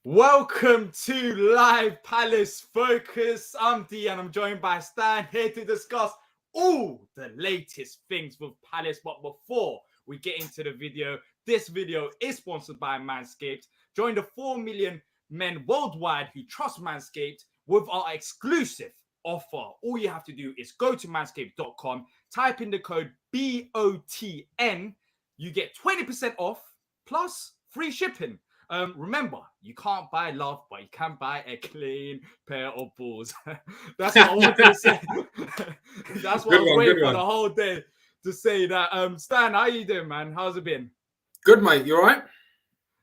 Welcome to Live Palace Focus. I'm Dee and I'm joined by Stan here to discuss all the latest things with Palace. But before we get into the video, this video is sponsored by Manscaped. Join the 4 million men worldwide who trust Manscaped with our exclusive offer. All you have to do is go to manscaped.com, type in the code BOTN, you get 20% off plus free shipping. Remember, you can't buy love, but you can buy a clean pair of balls. That's what I wanted to say. That's what I was waiting for the whole day to say that. Stan, how you doing, man? How's it been? Good, mate. You all right?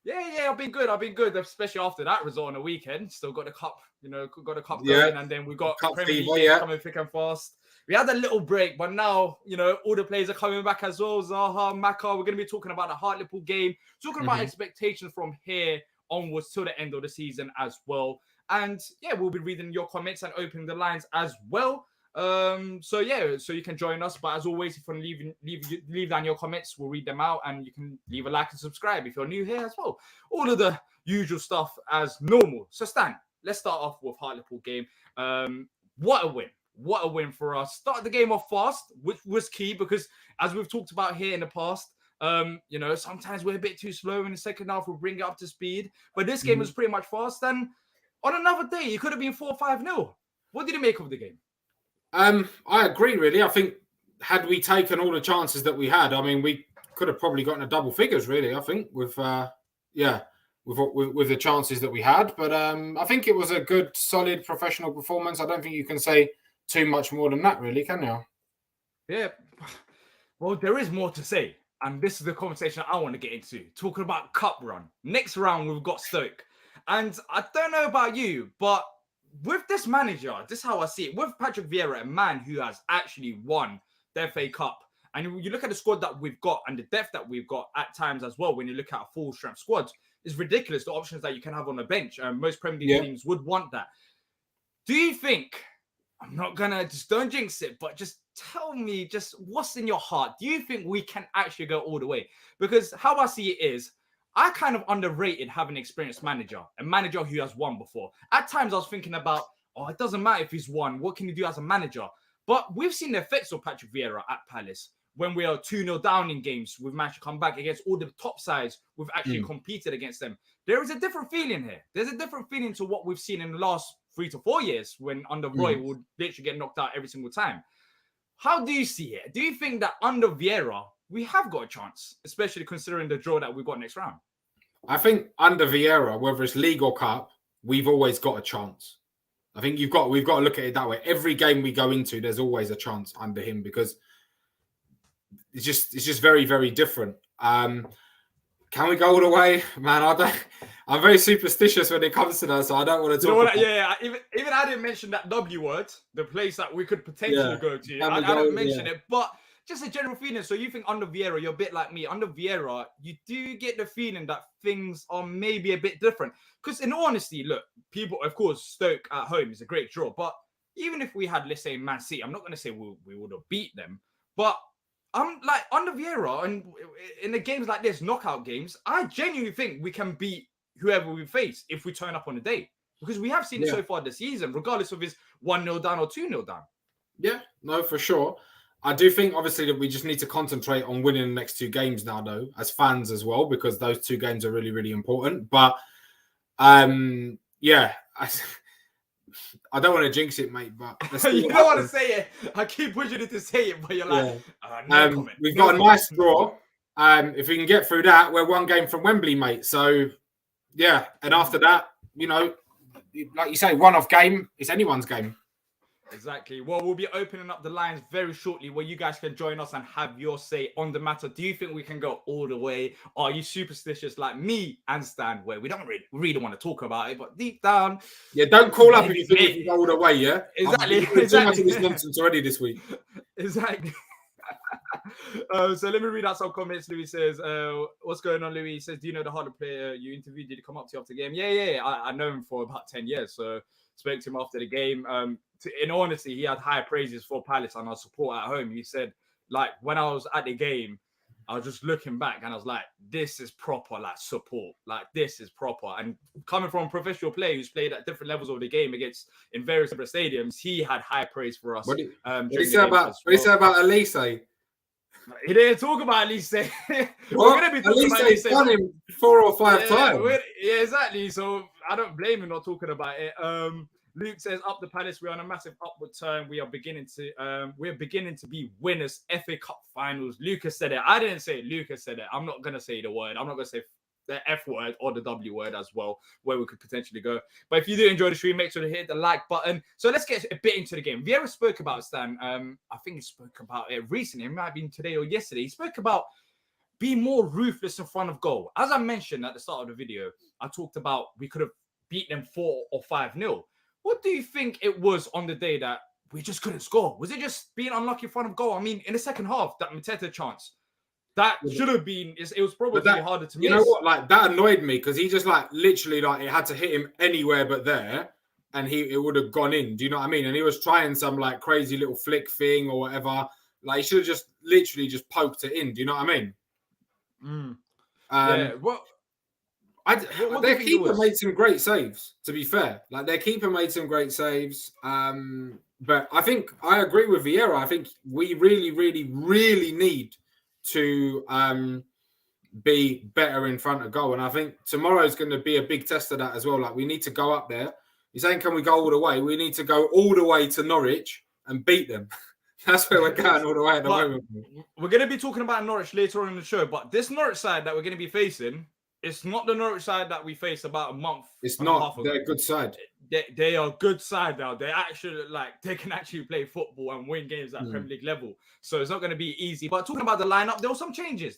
Yeah, I've been good, especially after that result on the weekend. Still got the cup, going, and then we got Premier League coming thick and fast. We had a little break, but now, all the players are coming back as well. Zaha, Maka, we're going to be talking about the Hartlepool game, talking about expectations from here onwards till the end of the season as well. And yeah, we'll be reading your comments and opening the lines as well. So you can join us. But as always, if you want to leave down your comments, we'll read them out, and you can leave a like and subscribe if you're new here as well. All of the usual stuff as normal. So Stan, let's start off with Hartlepool game. What a win. What a win for us. Started the game off fast, which was key because, as we've talked about here in the past, sometimes we're a bit too slow in the second half. We'll bring it up to speed. But this game was pretty much fast. And on another day, it could have been 4-5-0. What did you make of the game? I agree, really. I think had we taken all the chances that we had, we could have probably gotten a double figures, really, I think, with the chances that we had. But I think it was a good, solid, professional performance. I don't think you can say too much more than that, really, can you? Yeah. Well, there is more to say. And this is the conversation I want to get into. Talking about cup run. Next round, we've got Stoke. And I don't know about you, but with this manager, this is how I see it. With Patrick Vieira, a man who has actually won the FA Cup. And you look at the squad that we've got and the depth that we've got at times as well, when you look at a full-strength squad, it's ridiculous, the options that you can have on the bench. Most Premier League teams would want that. Do you think... I'm not gonna don't jinx it, but just tell me just what's in your heart. Do you think we can actually go all the way? Because how I see it is, I kind of underrated having an experienced manager, a manager who has won before. At times I was thinking about, it doesn't matter if he's won. What can he do as a manager? But we've seen the effects of Patrick Vieira at Palace. When we are 2-0 down in games, we've managed to come back against all the top sides. We've actually competed against them. There is a different feeling here. There's a different feeling to what we've seen in the last 3 to 4 years when under Roy would literally get knocked out every single time. How do you see it? Do you think that under Vieira, we have got a chance, especially considering the draw that we've got next round? I think under Vieira, whether it's league or cup, we've always got a chance. I think we've got to look at it that way. Every game we go into, there's always a chance under him because it's just very, very different. Can we go all the way? Man, I'm very superstitious when it comes to that, so I don't want to talk about it. Even I didn't mention that W word, the place that we could potentially go to. I don't mention it, but just a general feeling. So you think under Vieira, you're a bit like me. Under Vieira, you do get the feeling that things are maybe a bit different. Because in all honesty, look, people, of course, Stoke at home is a great draw. But even if we had, let's say, Man City, I'm not going to say we would have beat them. But I'm like, under Vieira, and in the games like this, knockout games, I genuinely think we can beat whoever we face if we turn up on the day. Because we have seen it so far this season, regardless of it's 1-0 down or 2-0 down. Yeah, no, for sure. I do think, obviously, that we just need to concentrate on winning the next 2 games now, though, as fans as well, because those 2 games are really, really important. But, I don't want to jinx it, mate, but... You don't want to say it. I keep pushing you to say it, but you're like, no comment. We've got a nice draw. If we can get through that, we're 1 game from Wembley, mate. So, yeah. And after that, like you say, one-off game, it's anyone's game. Exactly. Well, we'll be opening up the lines very shortly where you guys can join us and have your say on the matter. Do you think we can go all the way? Are you superstitious like me and Stan, where we don't really want to talk about it, but deep down... Yeah, don't call up if you think we can go all the way, yeah? Exactly. Too much of this nonsense already this week. Exactly. So let me read out some comments. Louis says, what's going on, Louis? He says, do you know the Hartlepool player you interviewed? Did he come up to you after the game? Yeah. I know him for about 10 years, so spoke to him after the game. In honesty, he had high praises for Palace and our support at home. He said, like, when I was at the game, I was just looking back and I was like, this is proper like support. Like this is proper. And coming from a professional player who's played at different levels of the game in various different stadiums, he had high praise for us. What did he say about Olise? He didn't talk about Olise. We're going to be talking about Olise. Done him 4 or 5 times. Yeah, exactly. So I don't blame him not talking about it. Luke says, up the Palace, we're on a massive upward turn. We're beginning to be winners. FA Cup finals. Lucas said it. I didn't say it. Lucas said it. I'm not gonna say the word. I'm not gonna say the F word or the W word as well, where we could potentially go. But if you do enjoy the stream, make sure to hit the like button. So let's get a bit into the game. Vieira spoke about Stan. I think he spoke about it recently. It might have been today or yesterday. He spoke about being more ruthless in front of goal. As I mentioned at the start of the video, I talked about we could have beaten them 4 or 5-0. What do you think it was on the day that we just couldn't score? Was it just being unlucky in front of goal? I mean, in the second half, that Mateta chance, that should have been, it was probably harder to miss. You know what? Like, that annoyed me because he just, like, literally, like, it had to hit him anywhere but there and it would have gone in. Do you know what I mean? And he was trying some, like, crazy little flick thing or whatever. Like, he should have just literally just poked it in. Do you know what I mean? Yeah, well... Their keeper made some great saves, to be fair. Like, their keeper made some great saves. But I think I agree with Vieira. I think we really, really, really need to be better in front of goal. And I think tomorrow's going to be a big test of that as well. Like, we need to go up there. You're saying, can we go all the way? We need to go all the way to Norwich and beat them. That's where we're going all the way at the moment. We're going to be talking about Norwich later on in the show. But this Norwich side that we're going to be facing, it's not the Norwich side that we faced about a month. It's not. They're a good side. They are a good side now. They actually they can actually play football and win games at Premier League level. So it's not going to be easy. But talking about the lineup, there were some changes.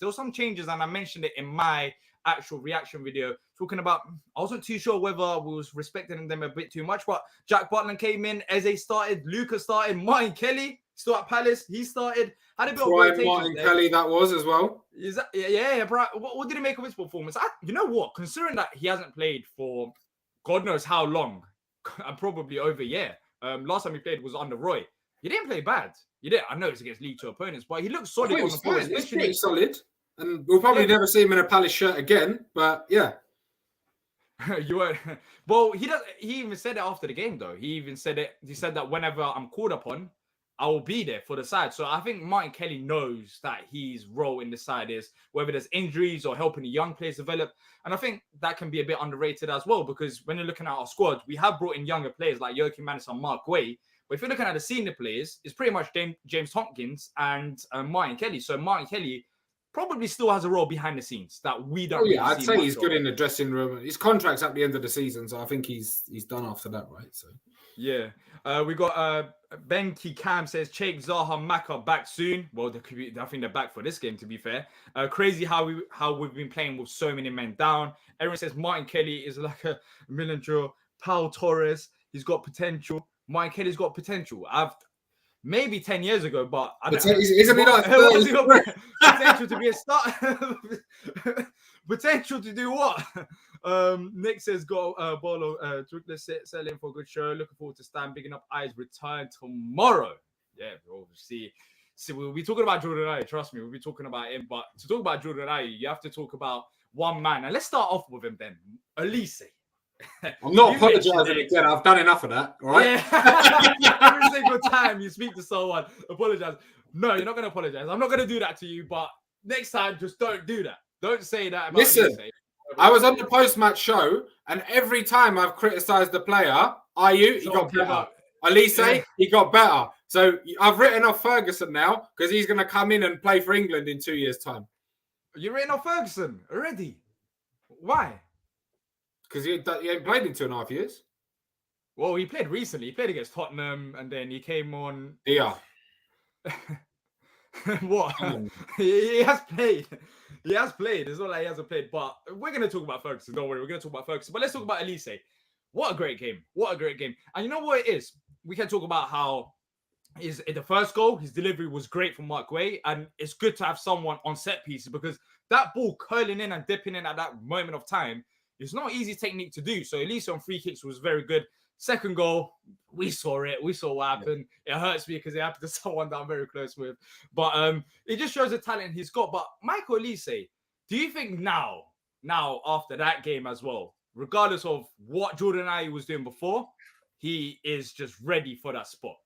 And I mentioned it in my actual reaction video. Talking about, I wasn't too sure whether we was respecting them a bit too much. But Jack Butland came in, Eze started, Lucas started, Martin Kelly still at Palace. He started. Had a bit of Martin Kelly that was as well. Is that, yeah, bro. What did he make of his performance? You know what? Considering that he hasn't played for God knows how long, probably over a year. Last time he played was under Roy. He didn't play bad. He did. I know it's against League 2 opponents, but he looked solid on the ball. He's pretty solid. And we'll probably never see him in a Palace shirt again. But yeah. You were well. He even said it after the game, though. He even said it. He said that whenever I'm called upon, I will be there for the side. So I think Martin Kelly knows that his role in the side is whether there's injuries or helping the young players develop. And I think that can be a bit underrated as well, because when you're looking at our squad, we have brought in younger players like Joachim Manis and Mark Way. But if you're looking at the senior players, it's pretty much James Tompkins and Martin Kelly. So Martin Kelly probably still has a role behind the scenes that we don't. Yeah, I'd say he's good in the dressing room. His contract's at the end of the season, so I think he's done after that, right? So yeah, we got Benki Cam says Cheik, Zaha, Maka back soon. Well, I think they're back for this game. To be fair, crazy how we've been playing with so many men down. Everyone says Martin Kelly is like a miniature Pau Torres. He's got potential. Martin Kelly's got potential. Maybe 10 years ago, but I don't know. Isn't he like potential to be a star? Potential to do what? Nick says, "Go, Bolo, let's settle in for a good show. Looking forward to Stan bigging up Eyes return tomorrow." Yeah, we'll see. So we'll be talking about Jordan Ayew. Trust me, we'll be talking about him. But to talk about Jordan Ayew, you have to talk about one man. And let's start off with him then. Olise. I'm not apologising again. I've done enough of that. All right. Yeah. Every single time you speak to someone, apologise. No, you're not going to apologise. I'm not going to do that to you. But next time, just don't do that. Don't say that about Listen, Olise. I was on the post-match show, and every time I've criticised the player, Ayew, he got better. Olise, he got better. So I've written off Ferguson now because he's going to come in and play for England in 2 years' time. You're written off Ferguson already? Why? Because he ain't played in 2.5 years. Well, he played recently. He played against Tottenham, and then he came on. Yeah. What? He has played. He has played. It's not like he hasn't played. But we're going to talk about Ferguson. Don't worry. We're going to talk about Ferguson. But let's talk about Olise. What a great game. What a great game. And you know what it is? We can talk about how the first goal, his delivery was great from Mark Way. And it's good to have someone on set pieces, because that ball curling in and dipping in at that moment of time, it's not easy technique to do. So Olise on free kicks was very good. Second goal, we saw it. We saw what happened. It hurts me because it happened to someone that I'm very close with. But it just shows the talent he's got. But Michael Olise, do you think now after that game as well, regardless of what Jordan Ayew was doing before, he is just ready for that spot?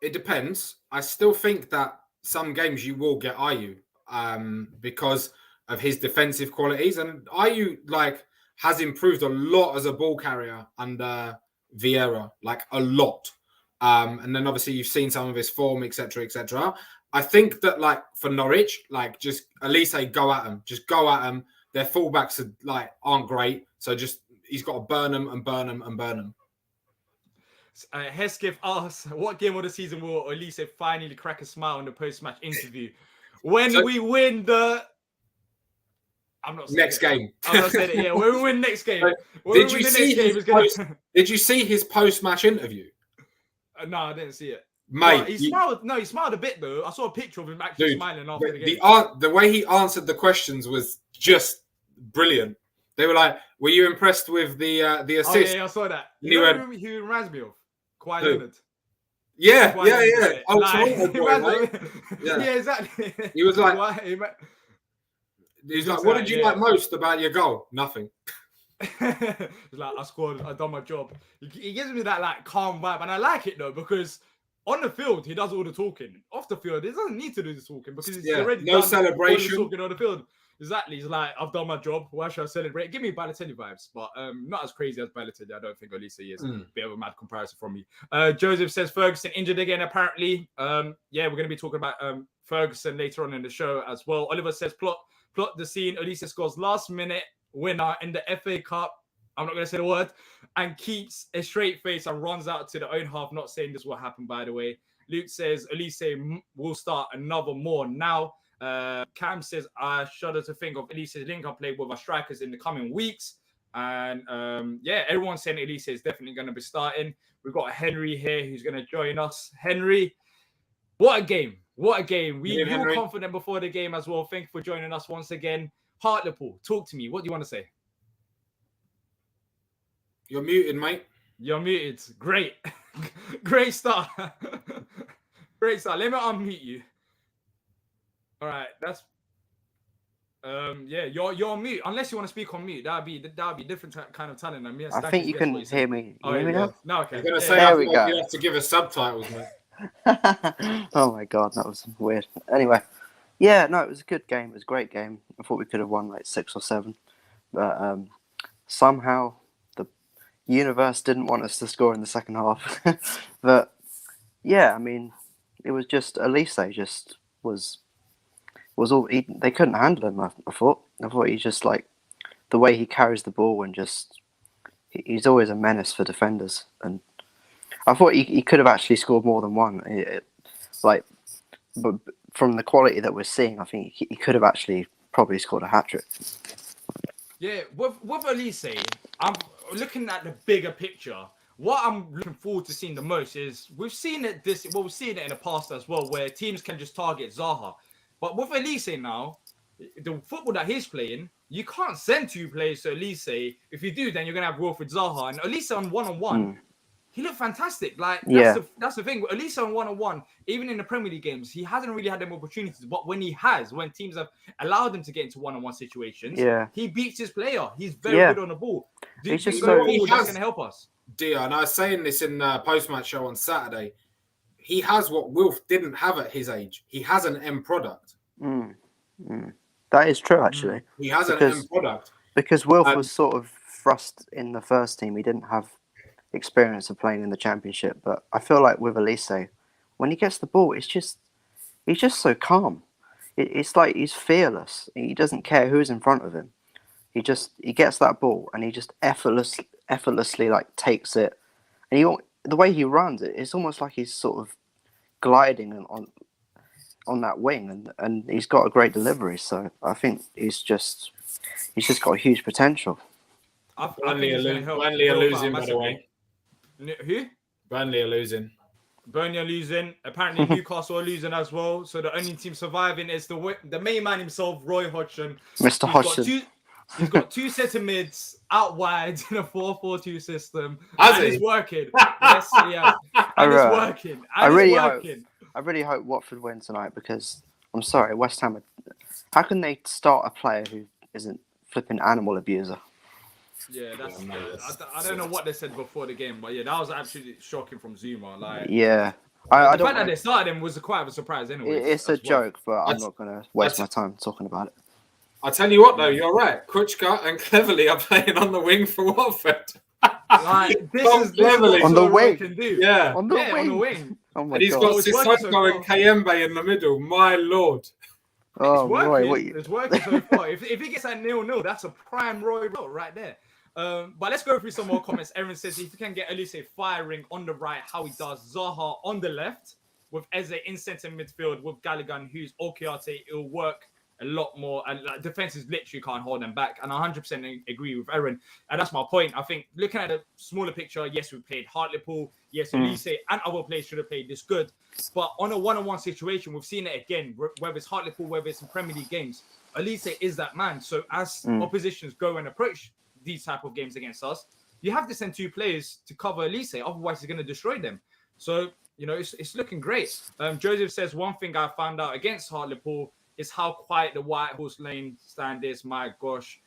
It depends. I still think that some games you will get Ayew because of his defensive qualities, and Ayew has improved a lot as a ball carrier under Vieira, like a lot. And then obviously you've seen some of his form, etc., etc. I think that for Norwich, just Olise, go at them, just go at them. Their fullbacks aren't great, so just he's got to burn them and burn them and burn them. Hesketh asks, what game of the season will Olise finally crack a smile in the post-match interview? When we win the... I'm not saying next game. I'm not saying it. Yeah, when we win next game. Did you see his post-match interview? No, I didn't see it. Mate, he smiled. No, he smiled a bit though. I saw a picture of him actually smiling after the game. The way he answered the questions was just brilliant. They were like, "Were you impressed with the assist?" Oh yeah, I saw that. You know who he reminds me of? Kawhi Leonard. Yeah. Oh, yeah, exactly. He was like, he's like, "What did you like most about your goal?" Nothing. He's like, I scored. I done my job. He gives me that calm vibe, and I like it though because on the field he does all the talking. Off the field, he doesn't need to do the talking because he's already done celebration. All the talking on the field. Exactly. He's like, I've done my job. Why should I celebrate? Give me Balotelli vibes, but not as crazy as Balotelli. I don't think Olise is. Bit of a mad comparison from me. Joseph says Ferguson injured again, apparently. We're going to be talking about Ferguson later on in the show as well. Oliver says plot the scene. Olise scores last minute winner in the FA Cup. I'm not going to say the word. And keeps a straight face and runs out to the own half. Not saying this will happen, by the way. Luke says Olise will start another more now. Cam says, I shudder to think of Elise's link-up play with our strikers in the coming weeks. And everyone's saying Olise is definitely going to be starting. We've got Henry here who's going to join us. Henry, what a game. What a game. We were confident before the game as well. Thank you for joining us once again. Hartlepool, talk to me. What do you want to say? You're muted, mate. You're muted. Great. Great start. Great start. Let me unmute you. All right, that's you're on mute. Unless you want to speak on mute, that'd be different kind of talent. I think you can hear me. You hear me now? No, okay. I'm gonna say there we go. You have to give us subtitles, mate. Oh my god, that was weird. Anyway, it was a good game. It was a great game. I thought we could have won 6 or 7, but somehow the universe didn't want us to score in the second half. But I mean, it was just Olise was all they couldn't handle him. I thought he's just the way he carries the ball and he's always a menace for defenders. And I thought he could have actually scored more than one. But from the quality that we're seeing, I think he could have actually probably scored a hat trick. Yeah, with Olise, I'm looking at the bigger picture. What I'm looking forward to seeing the most is we've seen it in the past as well, where teams can just target Zaha. But with Olise now, the football that he's playing, you can't send 2 players to Olise. If you do, then you're going to have Wilfried Zaha. And Olise on one-on-one, he looked fantastic. That's the thing. Olise on one-on-one, even in the Premier League games, he hasn't really had them opportunities. But when teams have allowed him to get into one-on-one situations, he beats his player. He's very good on the ball. He's just that's going to help us. Dear, and I was saying this in the post-match show on Saturday. He has what Wilf didn't have at his age. He has an end product. That is true, actually. He has an end product. Because Wilf was sort of thrust in the first team. He didn't have experience of playing in the Championship. But I feel like with Olise, when he gets the ball, he's just so calm. It's like he's fearless. He doesn't care who's in front of him. He gets that ball and he just effortlessly takes it. And the way he runs it, it's almost like he's sort of gliding on that wing, and he's got a great delivery. So I think he's just got a huge potential. Burnley are losing, by the way. Who? Burnley are losing. Burnley are losing. Apparently Newcastle are losing as well. So the only team surviving is the main man himself, Roy Hodgson. Mr. Hodgson. He's got 2 centre mids out wide in a 4-4-2 system. Has and he? it's working. Yes, he has. And it's working. And it's working. I really hope Watford win tonight because I'm sorry, West Ham. How can they start a player who isn't flipping animal abuser? Yeah, I don't know what they said before the game, but yeah, that was absolutely shocking from Zuma. Like, yeah, the fact that they started him was quite a surprise anyway. It's a joke, but I'm not going to waste my time talking about it. I tell you what, though, you're right. Kruchka and Cleverley are playing on the wing for Watford. Like, this is on the wing. Can do. Yeah, on the wing. Oh my and he's God. got Sissoko and Kayembe in the middle. My lord. Oh, it's working. Roy, it's working so far. If he gets that 0-0, that's a prime Roy roll right there. But let's go through some more comments. Aaron says if you can get Olise firing on the right, how he does. Zaha on the left with Eze in centre midfield with Gallagher, who's Okiate. It'll work a lot more. And like, defenses literally can't hold them back. And I 100% agree with Aaron. And that's my point. I think looking at the smaller picture, yes, we played Hartlepool. Yes, Olise and other players should have played this good. But on a one-on-one situation, we've seen it again, whether it's Hartlepool, whether it's in Premier League games. Olise is that man. So as oppositions go and approach these type of games against us, you have to send 2 players to cover Olise. Otherwise, he's going to destroy them. So, it's looking great. Joseph says, one thing I found out against Hartlepool is how quiet the White Horse Lane stand is. My gosh.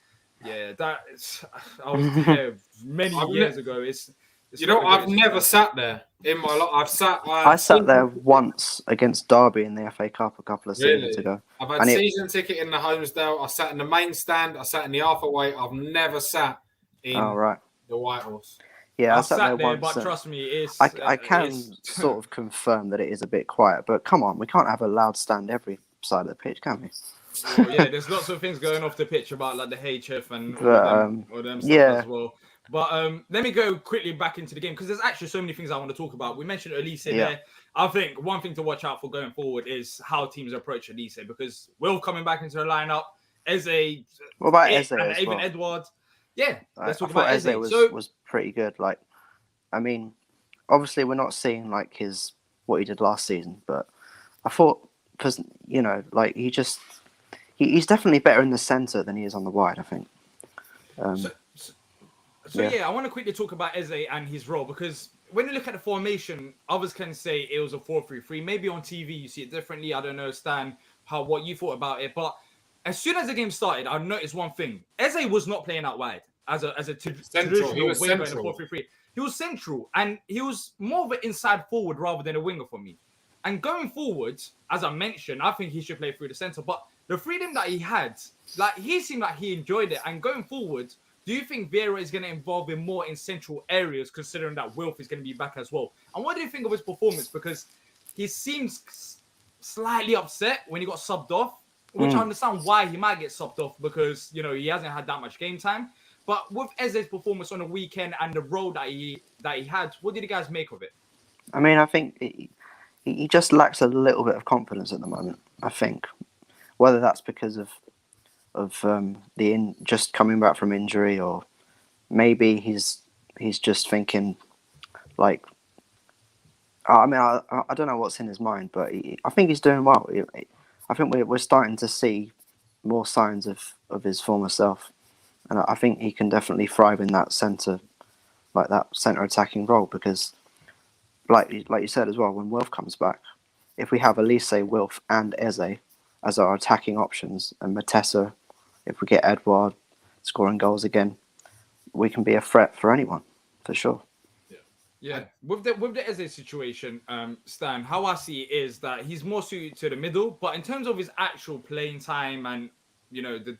Yeah, I was there many years ago. I've never sat there in my life. I sat there once against Derby in the FA Cup a couple of seasons ago. I've had season ticket in the Homesdale. I sat in the main stand. I sat in the Arthur Way. I've never sat in the White Horse. Yeah, I sat there once. But trust me, I can sort of confirm that it is a bit quiet. But come on, we can't have a loud stand every side of the pitch, can we? Well, yeah, there's lots of things going off the pitch about like the HF and all them stuff as well. But let me go quickly back into the game because there's actually so many things I want to talk about. We mentioned Olise there. I think one thing to watch out for going forward is how teams approach Olise because Will coming back into the lineup, Eze, what about Eze and as even well? Edward. Yeah, let's talk about Eze. Was pretty good. Like, I mean, obviously we're not seeing like what he did last season, but I thought because like he's definitely better in the centre than he is on the wide. I think. So I want to quickly talk about Eze and his role because when you look at the formation, others can say it was a 4-3-3. Maybe on TV you see it differently. I don't know, Stan, what you thought about it. But as soon as the game started, I noticed one thing: Eze was not playing out wide as a traditional winger in a 4-3-3. He was central, and he was more of an inside forward rather than a winger for me. And going forward, as I mentioned, I think he should play through the centre. But the freedom that he had, like he seemed like he enjoyed it. And going forward, do you think Vieira is going to involve him more in central areas, considering that Wilf is going to be back as well? And what do you think of his performance? Because he seems slightly upset when he got subbed off, which I understand why he might get subbed off because, he hasn't had that much game time. But with Eze's performance on the weekend and the role that he had, what did you guys make of it? I mean, I think he just lacks a little bit of confidence at the moment, I think. Whether that's because of just coming back from injury, or maybe he's just thinking like, I mean, I don't know what's in his mind, but I think he's doing well. I think we're starting to see more signs of his former self, and I think he can definitely thrive in that centre attacking role because, like you said as well, when Wilf comes back, if we have Olise, Wilf, and Eze as our attacking options, and Matessa, if we get Edouard scoring goals again, we can be a threat for anyone, for sure. Yeah. With the Eze situation, Stan, how I see it is that he's more suited to the middle, but in terms of his actual playing time and,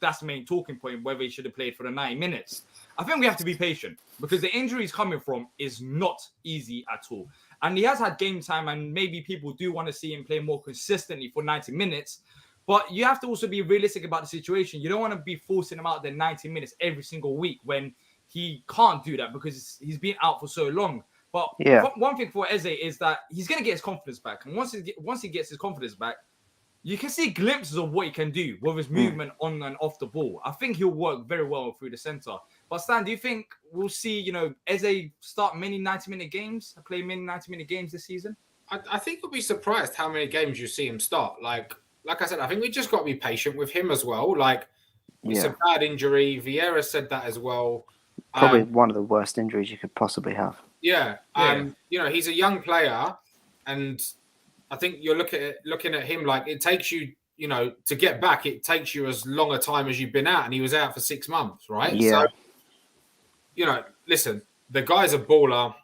that's the main talking point, whether he should have played for the 90 minutes, I think we have to be patient because the injury he's coming from is not easy at all. And he has had game time, and maybe people do want to see him play more consistently for 90 minutes. But you have to also be realistic about the situation. You don't want to be forcing him out there 90 minutes every single week when he can't do that because he's been out for so long. But one thing for Eze is that he's going to get his confidence back. And once he gets his confidence back, you can see glimpses of what he can do with his movement on and off the ball. I think he'll work very well through the centre. But Stan, do you think we'll see, Eze start many 90-minute games, play many 90-minute games this season? I think you'll be surprised how many games you see him start. Like I said, I think we just got to be patient with him as well. Like, It's a bad injury. Vieira said that as well. Probably one of the worst injuries you could possibly have. Yeah. He's a young player, and I think you're looking at him like it takes you, to get back. It takes you as long a time as you've been out, and he was out for 6 months, right? Yeah. So, listen, the guy's a baller.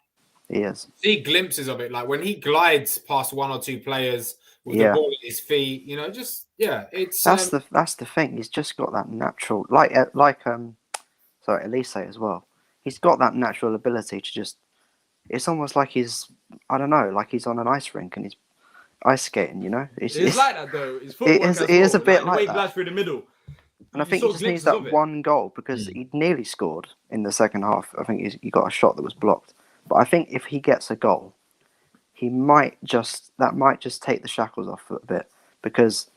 He is. See glimpses of it, like when he glides past one or two players with the ball at his feet. It's that's the thing. He's just got that natural, Olise as well. He's got that natural ability to just. It's almost like he's, I don't know, like he's on an ice rink and he's ice skating. It's like that though. It is a bit like the way that. He glides through the middle. And I think he just needs that one goal because he nearly scored in the second half. I think he got a shot that was blocked. But I think if he gets a goal, that might just take the shackles off a bit, because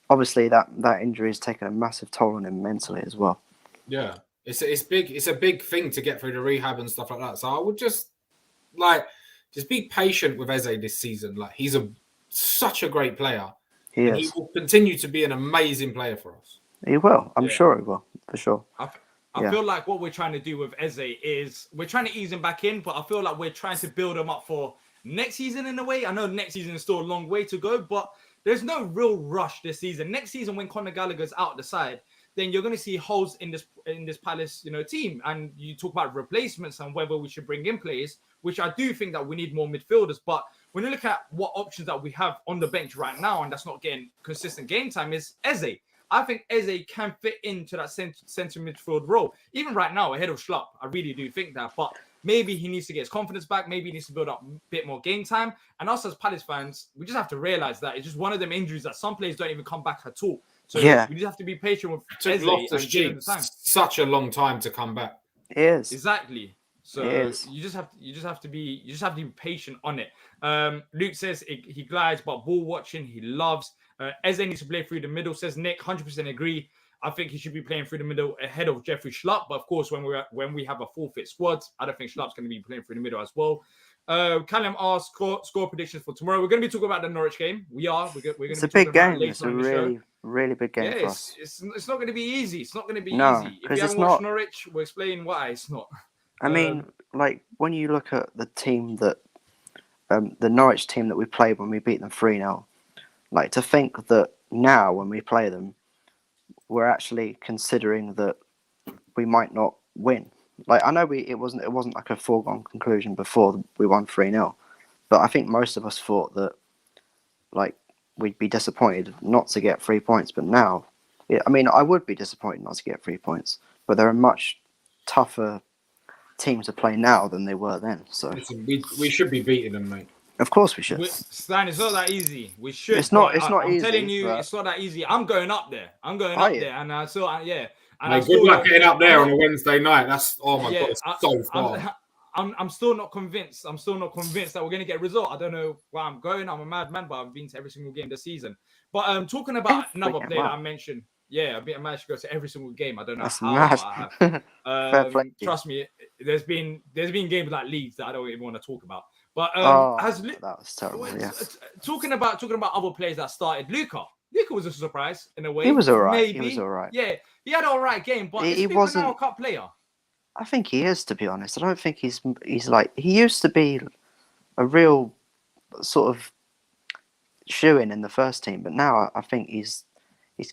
obviously that injury has taken a massive toll on him mentally as well. Yeah, it's big. It's a big thing to get through the rehab and stuff like that. So I would just be patient with Eze this season. Like, he's such a great player. He will continue to be an amazing player for us. He will. I'm sure he will, for sure. I feel like what we're trying to do with Eze is we're trying to ease him back in, but I feel like we're trying to build him up for next season in a way. I know next season is still a long way to go, but there's no real rush this season. Next season, when Conor Gallagher's out the side, then you're going to see holes in this Palace, team. And you talk about replacements and whether we should bring in players, which I do think that we need more midfielders. But when you look at what options that we have on the bench right now, and that's not getting consistent game time, is Eze. I think Eze can fit into that centre midfield role. Even right now, ahead of Schlupp, I really do think that. But maybe he needs to get his confidence back. Maybe he needs to build up a bit more game time. And us as Palace fans, we just have to realise that it's just one of them injuries that some players don't even come back at all. So we just have to be patient with Eze and give him the time. Such a long time to come back. It is. Exactly. So you just have to be patient on it. Luke says he glides, but ball watching he loves. Eze needs to play through the middle, says Nick. 100% agree. I think he should be playing through the middle ahead of Jeffrey Schlupp. But of course, when we have a full fit squad, I don't think Schlupp's going to be playing through the middle as well. Callum asked score predictions for tomorrow. We're going to be talking about the Norwich game. We are. We're going it's to a big game. It's a really big game for us. It's not going to be easy. It's not going to be No, easy. If you haven't watched Norwich, we'll explain why it's not. I mean, like, when you look at the team that, the Norwich team that we played when we beat them 3-0, like, to think that now when we play them, we're actually considering that we might not win. Like, I know it wasn't like a foregone conclusion before we won 3-0, but I think most of us thought that, like, we'd be disappointed not to get 3 points. But now, I mean, I would be disappointed not to get 3 points, but they're a much tougher team to play now than they were then. So listen, we should be beating them, mate. Of course we should. Stan, it's not that easy. We should. It's not easy. I'm telling you, it's not that easy. I'm going up there. And good luck getting up there on a Wednesday night. That's God, it's so far. I'm still not convinced. I'm still not convinced that we're going to get a result. I don't know where I'm going. I'm a madman, but I've been to every single game this season. But talking about another player that I mentioned, I managed to go to every single game. I don't know how I have. Trust me, there's been games like Leeds that I don't even want to talk about. But that was terrible. Yeah. Talking about other players that started, Luka was a surprise in a way. He was all right. Maybe. He was all right. Yeah, he had an all right game, but he wasn't now a cup player. I think he is, to be honest. I don't think he's like, he used to be a real sort of shoo-in in the first team, but now I think he's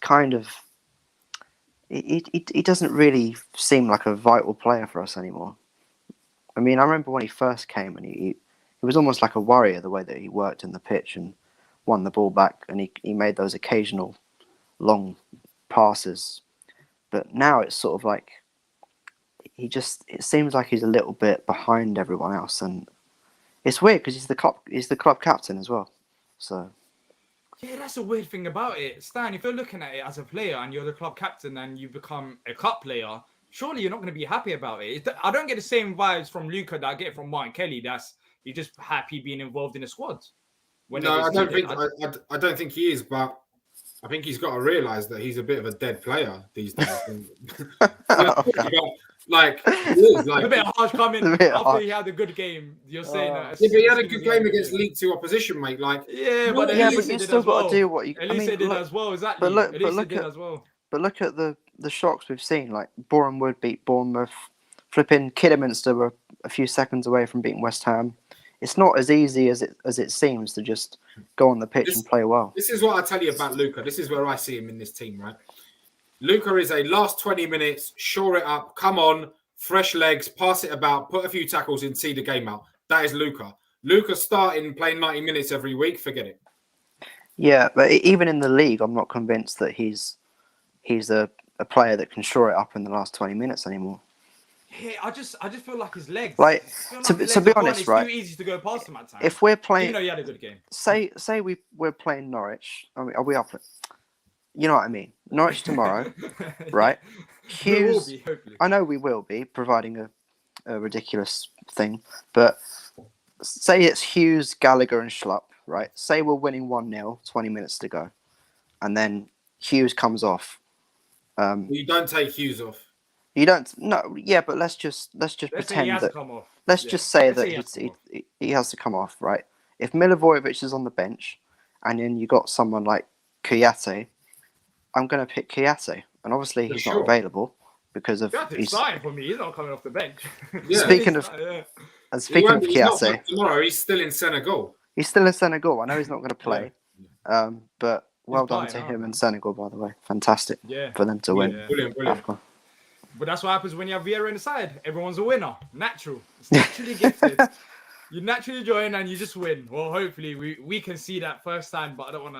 kind of he doesn't really seem like a vital player for us anymore. I mean, I remember when he first came and he was almost like a warrior, the way that he worked in the pitch and won the ball back, and he made those occasional long passes. But now it's sort of like it seems like he's a little bit behind everyone else, and it's weird because he's the club captain as well. So yeah, that's a weird thing about it, Stan. If you're looking at it as a player and you're the club captain and you become a cup player, surely you're not going to be happy about it. I don't get the same vibes from Luka that I get from Martin Kelly. He's just happy being involved in the squad. No, I don't think he is, but I think he's got to realise that he's a bit of a dead player these days. Like, he is, like, a bit harsh coming after he had a good game. You're saying that. Yeah, but he had a good game against League 2 opposition, mate. Like, but you still got to do what you. Elise did as well, exactly. But look at the shocks we've seen, like Boreham Wood beat Bournemouth, flipping Kidderminster were a few seconds away from beating West Ham. It's not as easy as it seems to just go on the pitch and play well. This is what I tell you about Luca. This is where I see him in this team, right? Luca is a last 20 minutes, shore it up, come on, fresh legs, pass it about, put a few tackles in, see the game out. That is Luca. Luca starting playing 90 minutes every week, forget it. Yeah, but even in the league, I'm not convinced that he's a player that can shore it up in the last 20 minutes anymore. Yeah, I just feel like his legs. Like, to be honest, it's right? too easy to go past him at times. If we're playing, even though he had a good game. Say we're playing Norwich. I mean, are we up? You know what I mean? Norwich tomorrow, right? Hughes. We will be, hopefully. I know we will be, providing a ridiculous thing. But say it's Hughes, Gallagher, and Schlupp, right? Say we're winning 1-0, 20 minutes to go, and then Hughes comes off. You don't take Hughes off. You don't. No, yeah, but let's just pretend that. Let's just say that he has to come off, right? If Milivojevic is on the bench, and then you got someone like Kouyaté, I'm going to pick Kouyaté, and obviously he's not available because of he's starting for me. He's not coming off the bench. Yeah. Speaking of Kouyaté, tomorrow he's still in Senegal. He's still in Senegal. I know he's not going to play, but well done to him and Senegal, by the way. Fantastic for them to win. Brilliant. But that's what happens when you have Vieira in the side. Everyone's a winner. Natural. It's naturally gifted. You naturally join and you just win. Well, hopefully we can see that first time, but I don't want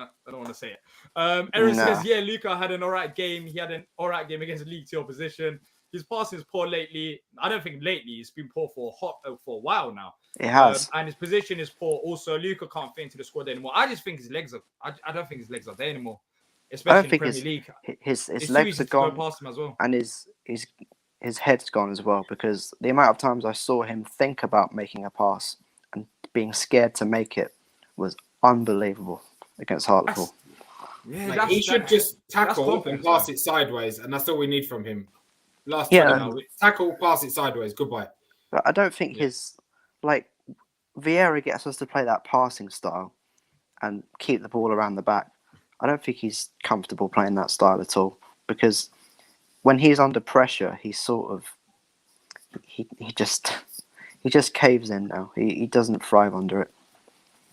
to say it. Aaron says, yeah, Luca had an alright game. He had an alright game against League 2 opposition. His passing is poor lately. I don't think lately. It's been poor for a while now. It has. And his position is poor. Also, Luca can't fit into the squad anymore. I just think his legs are. I don't think his legs are there anymore. Especially in Premier League. His legs are gone, past him as well. and his head's gone as well, because the amount of times I saw him think about making a pass and being scared to make it was unbelievable against Hartlepool. He should just tackle and pass it sideways, and that's all we need from him. Tackle, pass it sideways. Goodbye. But I don't think Vieira gets us to play that passing style and keep the ball around the back. I don't think he's comfortable playing that style at all, because when he's under pressure, he just caves in now. He doesn't thrive under it.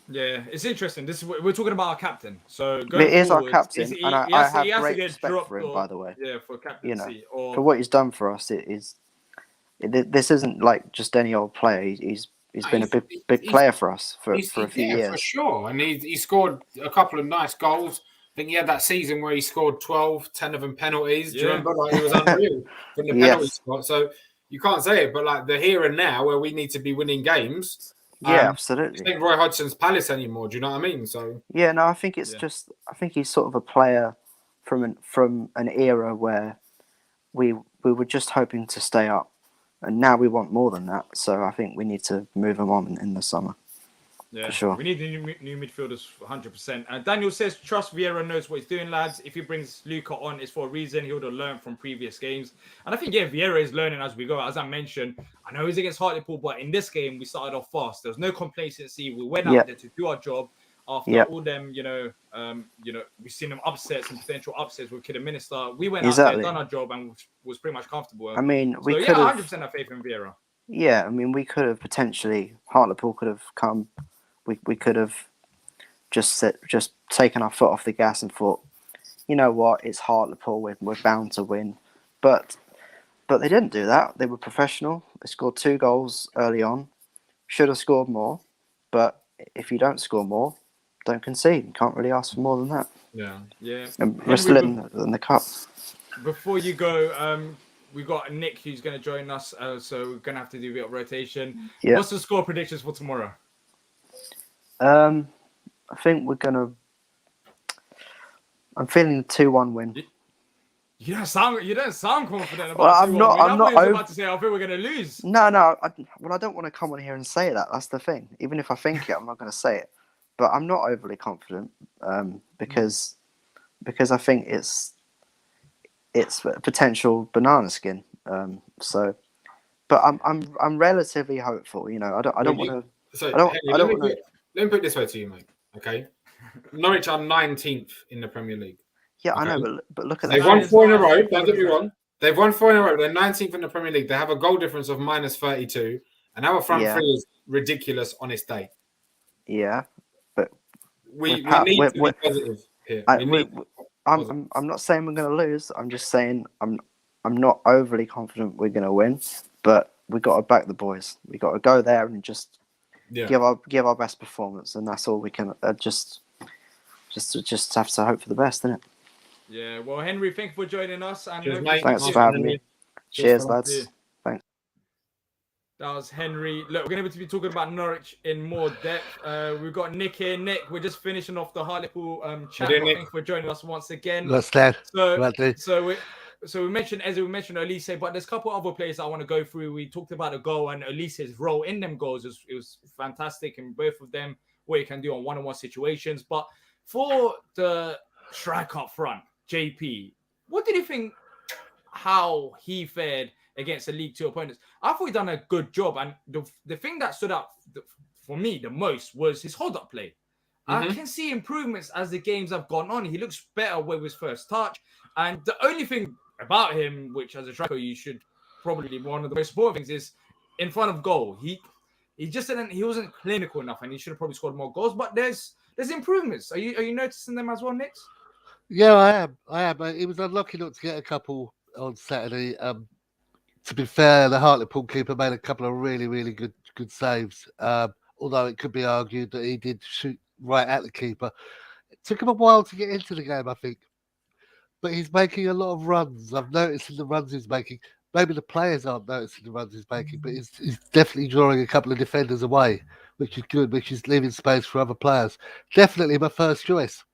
Yeah, it's interesting. We're talking about our captain. So it is our captain, and I have great respect for him, by the way. Yeah, for captaincy. For what he's done for us, this isn't like just any old player. He's been a big player for us for a few years. For sure, and he scored a couple of nice goals. I think he had that season where he scored 12, 10 of them penalties. Do you remember? He was unreal from the penalty spot. So you can't say it, but the here and now where we need to be winning games. Yeah, absolutely. It's not Roy Hodgson's Palace anymore. Do you know what I mean? So yeah, no, I think it's just. I think he's sort of a player from an era where we were just hoping to stay up, and now we want more than that. So I think we need to move him on in the summer. Yeah, for sure. We need the new midfielders 100%. Daniel says, trust Vieira knows what he's doing, lads. If he brings Luca on, it's for a reason. He would have learned from previous games. And I think, Vieira is learning as we go. As I mentioned, I know he's against Hartlepool, but in this game, we started off fast. There was no complacency. We went out there to do our job. After all them, we've seen them upsets and potential upsets with Kidderminster. We went out there, done our job, and was pretty much comfortable. I mean, we could have 100% have faith in Vieira. Yeah, I mean, we could have potentially Hartlepool could have come. We could have just taken our foot off the gas and thought, you know what, it's Hartlepool, we're bound to win. But they didn't do that. They were professional. They scored 2 goals early on. Should have scored more. But if you don't score more, don't concede. You can't really ask for more than that. Yeah. And we're still in the cup. Before you go, we've got Nick who's going to join us. So we're going to have to do a bit of rotation. Yeah. What's the score predictions for tomorrow? I think we're gonna. I'm feeling a 2-1 win. You don't sound confident about. Well, I'm not about to say I think we're gonna lose. No. I don't want to come on here and say that. That's the thing. Even if I think it, I'm not going to say it. But I'm not overly confident because I think it's a potential banana skin. But I'm relatively hopeful. I don't want to. Let me put it this way to you, mate. Okay, Norwich are 19th in the Premier League. Yeah, I Okay. know, but look at They've that. won is 4 in a not row. as Don't good get me as wrong. They've won 4 in a row. They're 19th in the Premier League. They have a goal difference of minus 32. And our front Yeah, three is ridiculous on this day. yeah, but We need to be positive here. I, We we, need we- positive. I'm not saying we're going to lose. I'm just saying I'm not overly confident we're going to win, but we got to back the boys. We got to go there and just Yeah. give our best performance, and that's all we can. Just have to hope for the best, innit? Yeah, well, Henry, thank you for joining us. And Cheers, hopefully mate. Thanks speak for soon. having me. Cheers, fella. lads. Yeah. Thanks. That was Henry. Look, we're going to be talking about Norwich in more depth. We've got Nick here. Nick, we're just finishing off the Hartlepool chat. doing, But Nick? thank you for joining us once again. Let's stand. So, Right, dude. we mentioned, as we mentioned, Olise, but there's a couple other players I want to go through. We talked about a goal, and Olise's role in them goals it was fantastic, and both of them what he can do on one-on-one situations. But for the strike up front, JP, what did you think? How he fared against the League Two opponents? I thought he done a good job, and the thing that stood out for me the most was his hold-up play. I can see improvements as the games have gone on. He looks better with his first touch. And the only thing about him, which as a striker you should probably one of the most important things, is in front of goal. He wasn't clinical enough, and he should have probably scored more goals. But there's improvements. Are you noticing them as well, Nick? Yeah, I am. He was unlucky not to get a couple on Saturday. To be fair, the Hartlepool keeper made a couple of really, really good saves. Although it could be argued that he did shoot right at the keeper. It took him a while to get into the game, I think. But he's making a lot of runs. I've noticed in the runs he's making. Maybe the players aren't noticing the runs he's making, but he's definitely drawing a couple of defenders away, which is good, which is leaving space for other players. Definitely my first choice.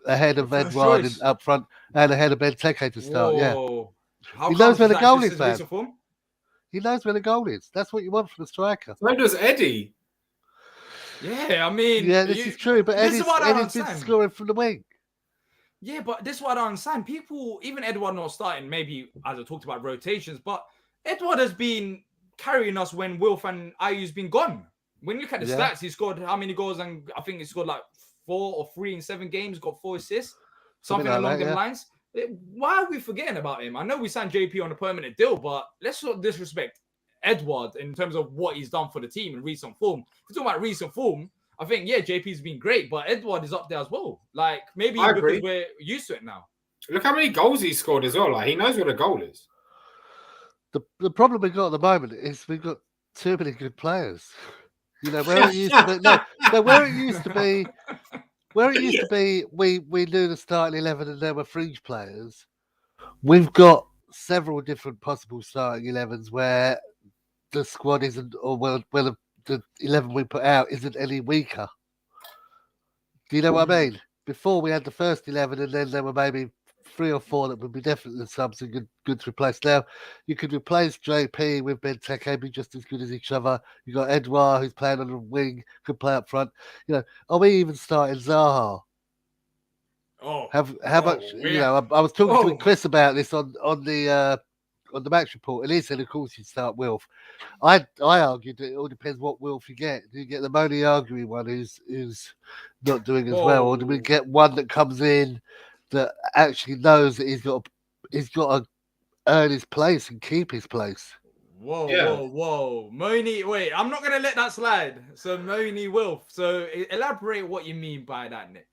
Ahead of Edward up front and ahead of Benteke to start, Whoa. Yeah. He knows where the goal is, man. He knows where the goal is. That's what you want from a striker. So does Eddie. Yeah, I mean... Yeah, this is true, but Eddie's been scoring from the wing. Yeah, but this is what I don't understand. People, even Edward not starting, maybe, as I talked about, rotations, but Edward has been carrying us when Wilf and Ayu's been gone. When you look at the stats, he scored how many goals? And I think he scored like 4 or 3 in 7 games, got 4 assists, something like along them lines. Why are we forgetting about him? I know we signed JP on a permanent deal, but let's not disrespect Edward in terms of what he's done for the team in recent form. If we're talking about recent form, I think, yeah, JP's been great, but Edward is up there as well. Like, maybe because we're used to it now. Look how many goals he scored as well. Like, he knows what a goal is. The problem we've got at the moment is we've got too many good players. You know, where it used to be, where it used to be, we knew the starting 11 and there were fringe players. We've got several different possible starting 11s where the squad isn't, or the 11 we put out isn't any weaker. Do you know what I mean? Before we had the first 11 and then there were maybe 3 or 4 that would be definitely something good to replace. Now, you could replace JP with Benteke, be just as good as each other. You've got Edouard, who's playing on the wing, could play up front. You know, are we even starting Zaha? How much? You know, I was talking to Chris about this on the match report, and he said, of course, you start Wilf. I argued that it all depends what Wilf you get. Do you get the Moni arguing one who's not doing as well, or do we get one that comes in that actually knows that he's got to earn his place and keep his place? Whoa. Moni, wait, I'm not going to let that slide. So Moni Wilf. So elaborate what you mean by that, Nick.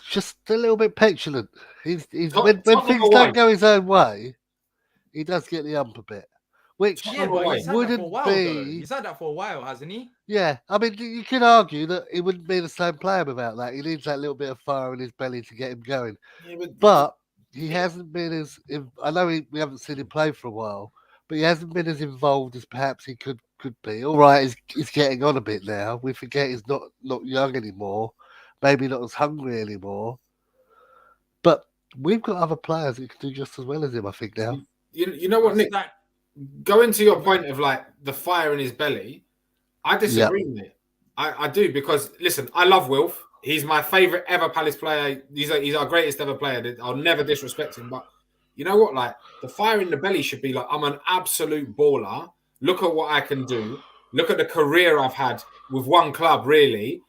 Just a little bit petulant. When things don't go his own way, he does get the ump a bit. Which wouldn't be... He's had that for a while, hasn't he? Yeah. I mean, you could argue that he wouldn't be the same player without that. He needs that little bit of fire in his belly to get him going. Yeah, but he hasn't been as... I know we haven't seen him play for a while, but he hasn't been as involved as perhaps he could be. All right, he's getting on a bit now. We forget he's not young anymore. Maybe not as hungry anymore. But we've got other players who can do just as well as him, I think, now. You know what, Nick? Going to your point of like the fire in his belly, I disagree with it. I do, because listen, I love Wilf. He's my favourite ever Palace player. He's our greatest ever player. I'll never disrespect him. But you know what? Like, the fire in the belly should be like, I'm an absolute baller. Look at what I can do. Look at the career I've had with one club, really.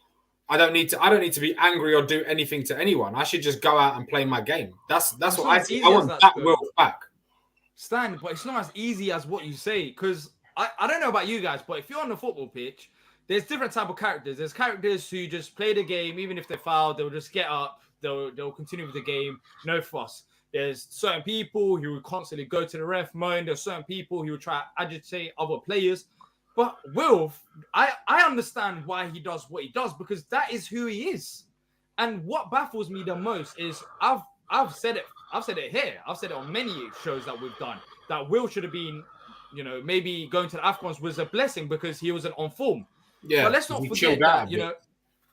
I don't need to be angry or do anything to anyone. I should just go out and play my game. That's It's what not I as see. easy I as want that, that though. Wilf back. Stan, but it's not as easy as what you say, because I don't know about you guys, but if you're on the football pitch, there's different type of characters. There's characters who just play the game, even if they foul, they'll just get up, they'll continue with the game, no fuss. There's certain people who will constantly go to the ref, moan. There's certain people who will try to agitate other players. But Wilf, I understand why he does what he does, because that is who he is. And what baffles me the most is I've said it here. I've said it on many shows that we've done, that Will should have been, maybe going to the AFCONs was a blessing because he wasn't on form. Yeah, But let's not he forget chilled out that, a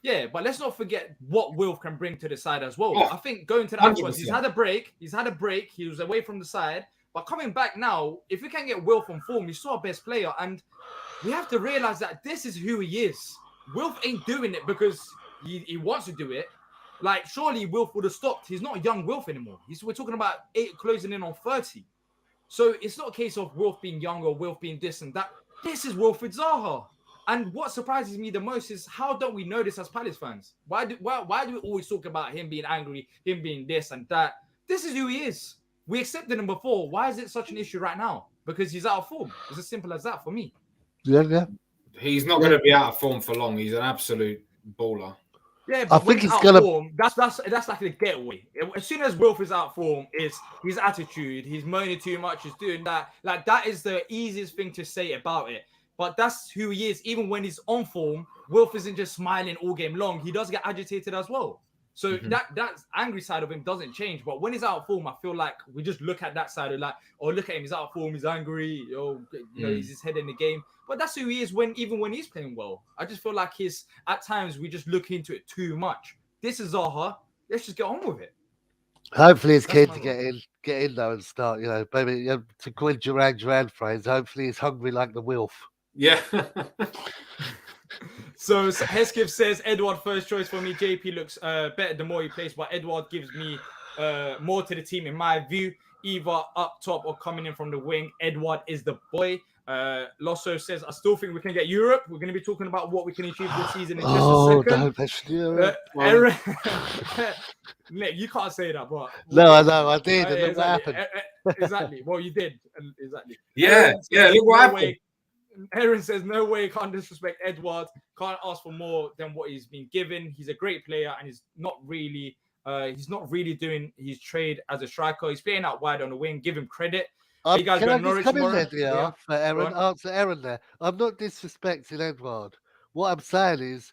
bit. but let's not forget what Wilf can bring to the side as well. Oh, I think going to the AFCONs, 100%. he's had a break. He was away from the side. But coming back now, if we can get Wilf on form, he's still our best player. And we have to realize that this is who he is. Wilf ain't doing it because he wants to do it. Like, surely Wilf would have stopped. He's not a young Wilf anymore. We're talking about 8 closing in on 30. So it's not a case of Wilf being young or Wilf being this and that. This is Wilfried Zaha. And what surprises me the most is how don't we know this as Palace fans? Why do we always talk about him being angry, him being this and that? This is who he is. We accepted him before. Why is it such an issue right now? Because he's out of form. It's as simple as that for me. Yeah. He's not going to be out of form for long. He's an absolute baller. Yeah, but I think he's it's out gonna. of form, that's like a getaway. As soon as Wilf is out of form, is his attitude, he's moaning too much, he's doing that. Like, that is the easiest thing to say about it. But that's who he is. Even when he's on form, Wilf isn't just smiling all game long. He does get agitated as well. So that angry side of him doesn't change. But when he's out of form, I feel like we just look at that side of like, oh, look at him, he's out of form, he's angry, he's his head in the game. But that's who he is even when he's playing well. I just feel like at times we just look into it too much. This is Zaha. Let's just get on with it. Hopefully, he's keen That's to my get in though and start. Maybe to coin Duran phrase. Hopefully, he's hungry like the Wilf. Yeah. So Hesketh says Edward first choice for me. JP looks better the more he plays, but Edward gives me more to the team in my view. Either up top or coming in from the wing. Edward is the boy. Losso says, I still think we can get Europe. We're going to be talking about what we can achieve this season in just a second. Don't mention Europe. Aaron, Nick, you can't say that, but No, I know, I did. And look exactly. what happened. Exactly. Well, you did. Exactly. Yeah. Look what happened. Aaron says, no way, can't disrespect Edward. Can't ask for more than what he's been given. He's a great player and he's not really doing his trade as a striker. He's playing out wide on the wing. Give him credit. You guys Can go I Norwich just come in tomorrow? there, for Aaron? Answer Aaron there. I'm not disrespecting Edward. What I'm saying is,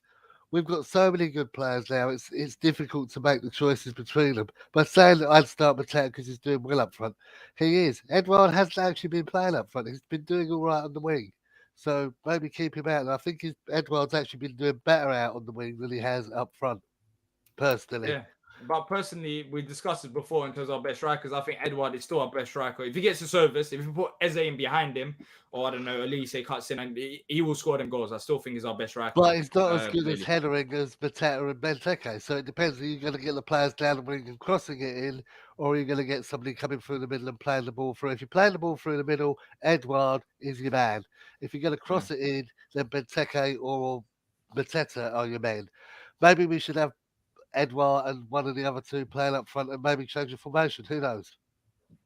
we've got so many good players now. It's difficult to make the choices between them. But saying that I'd start Mateo because he's doing well up front, he is. Edward hasn't actually been playing up front. He's been doing all right on the wing. So maybe keep him out. And I think Edward's actually been doing better out on the wing than he has up front, personally. Yeah. But personally, we discussed it before in terms of our best strikers. I think Edward is still our best striker. If he gets the service, if you put Eze in behind him, or I don't know, Olise cuts in and he will score them goals. I still think he's our best striker. But he's not as good really. as headering as Mateta and Benteke. So it depends. Are you going to get the players down the wing and crossing it in, or are you going to get somebody coming through the middle and playing the ball through? If you're playing the ball through the middle, Edward is your man. If you're going to cross it in, then Benteke or Mateta are your men. Maybe we should have Edward and one of the other two playing up front and maybe change the formation. Who knows?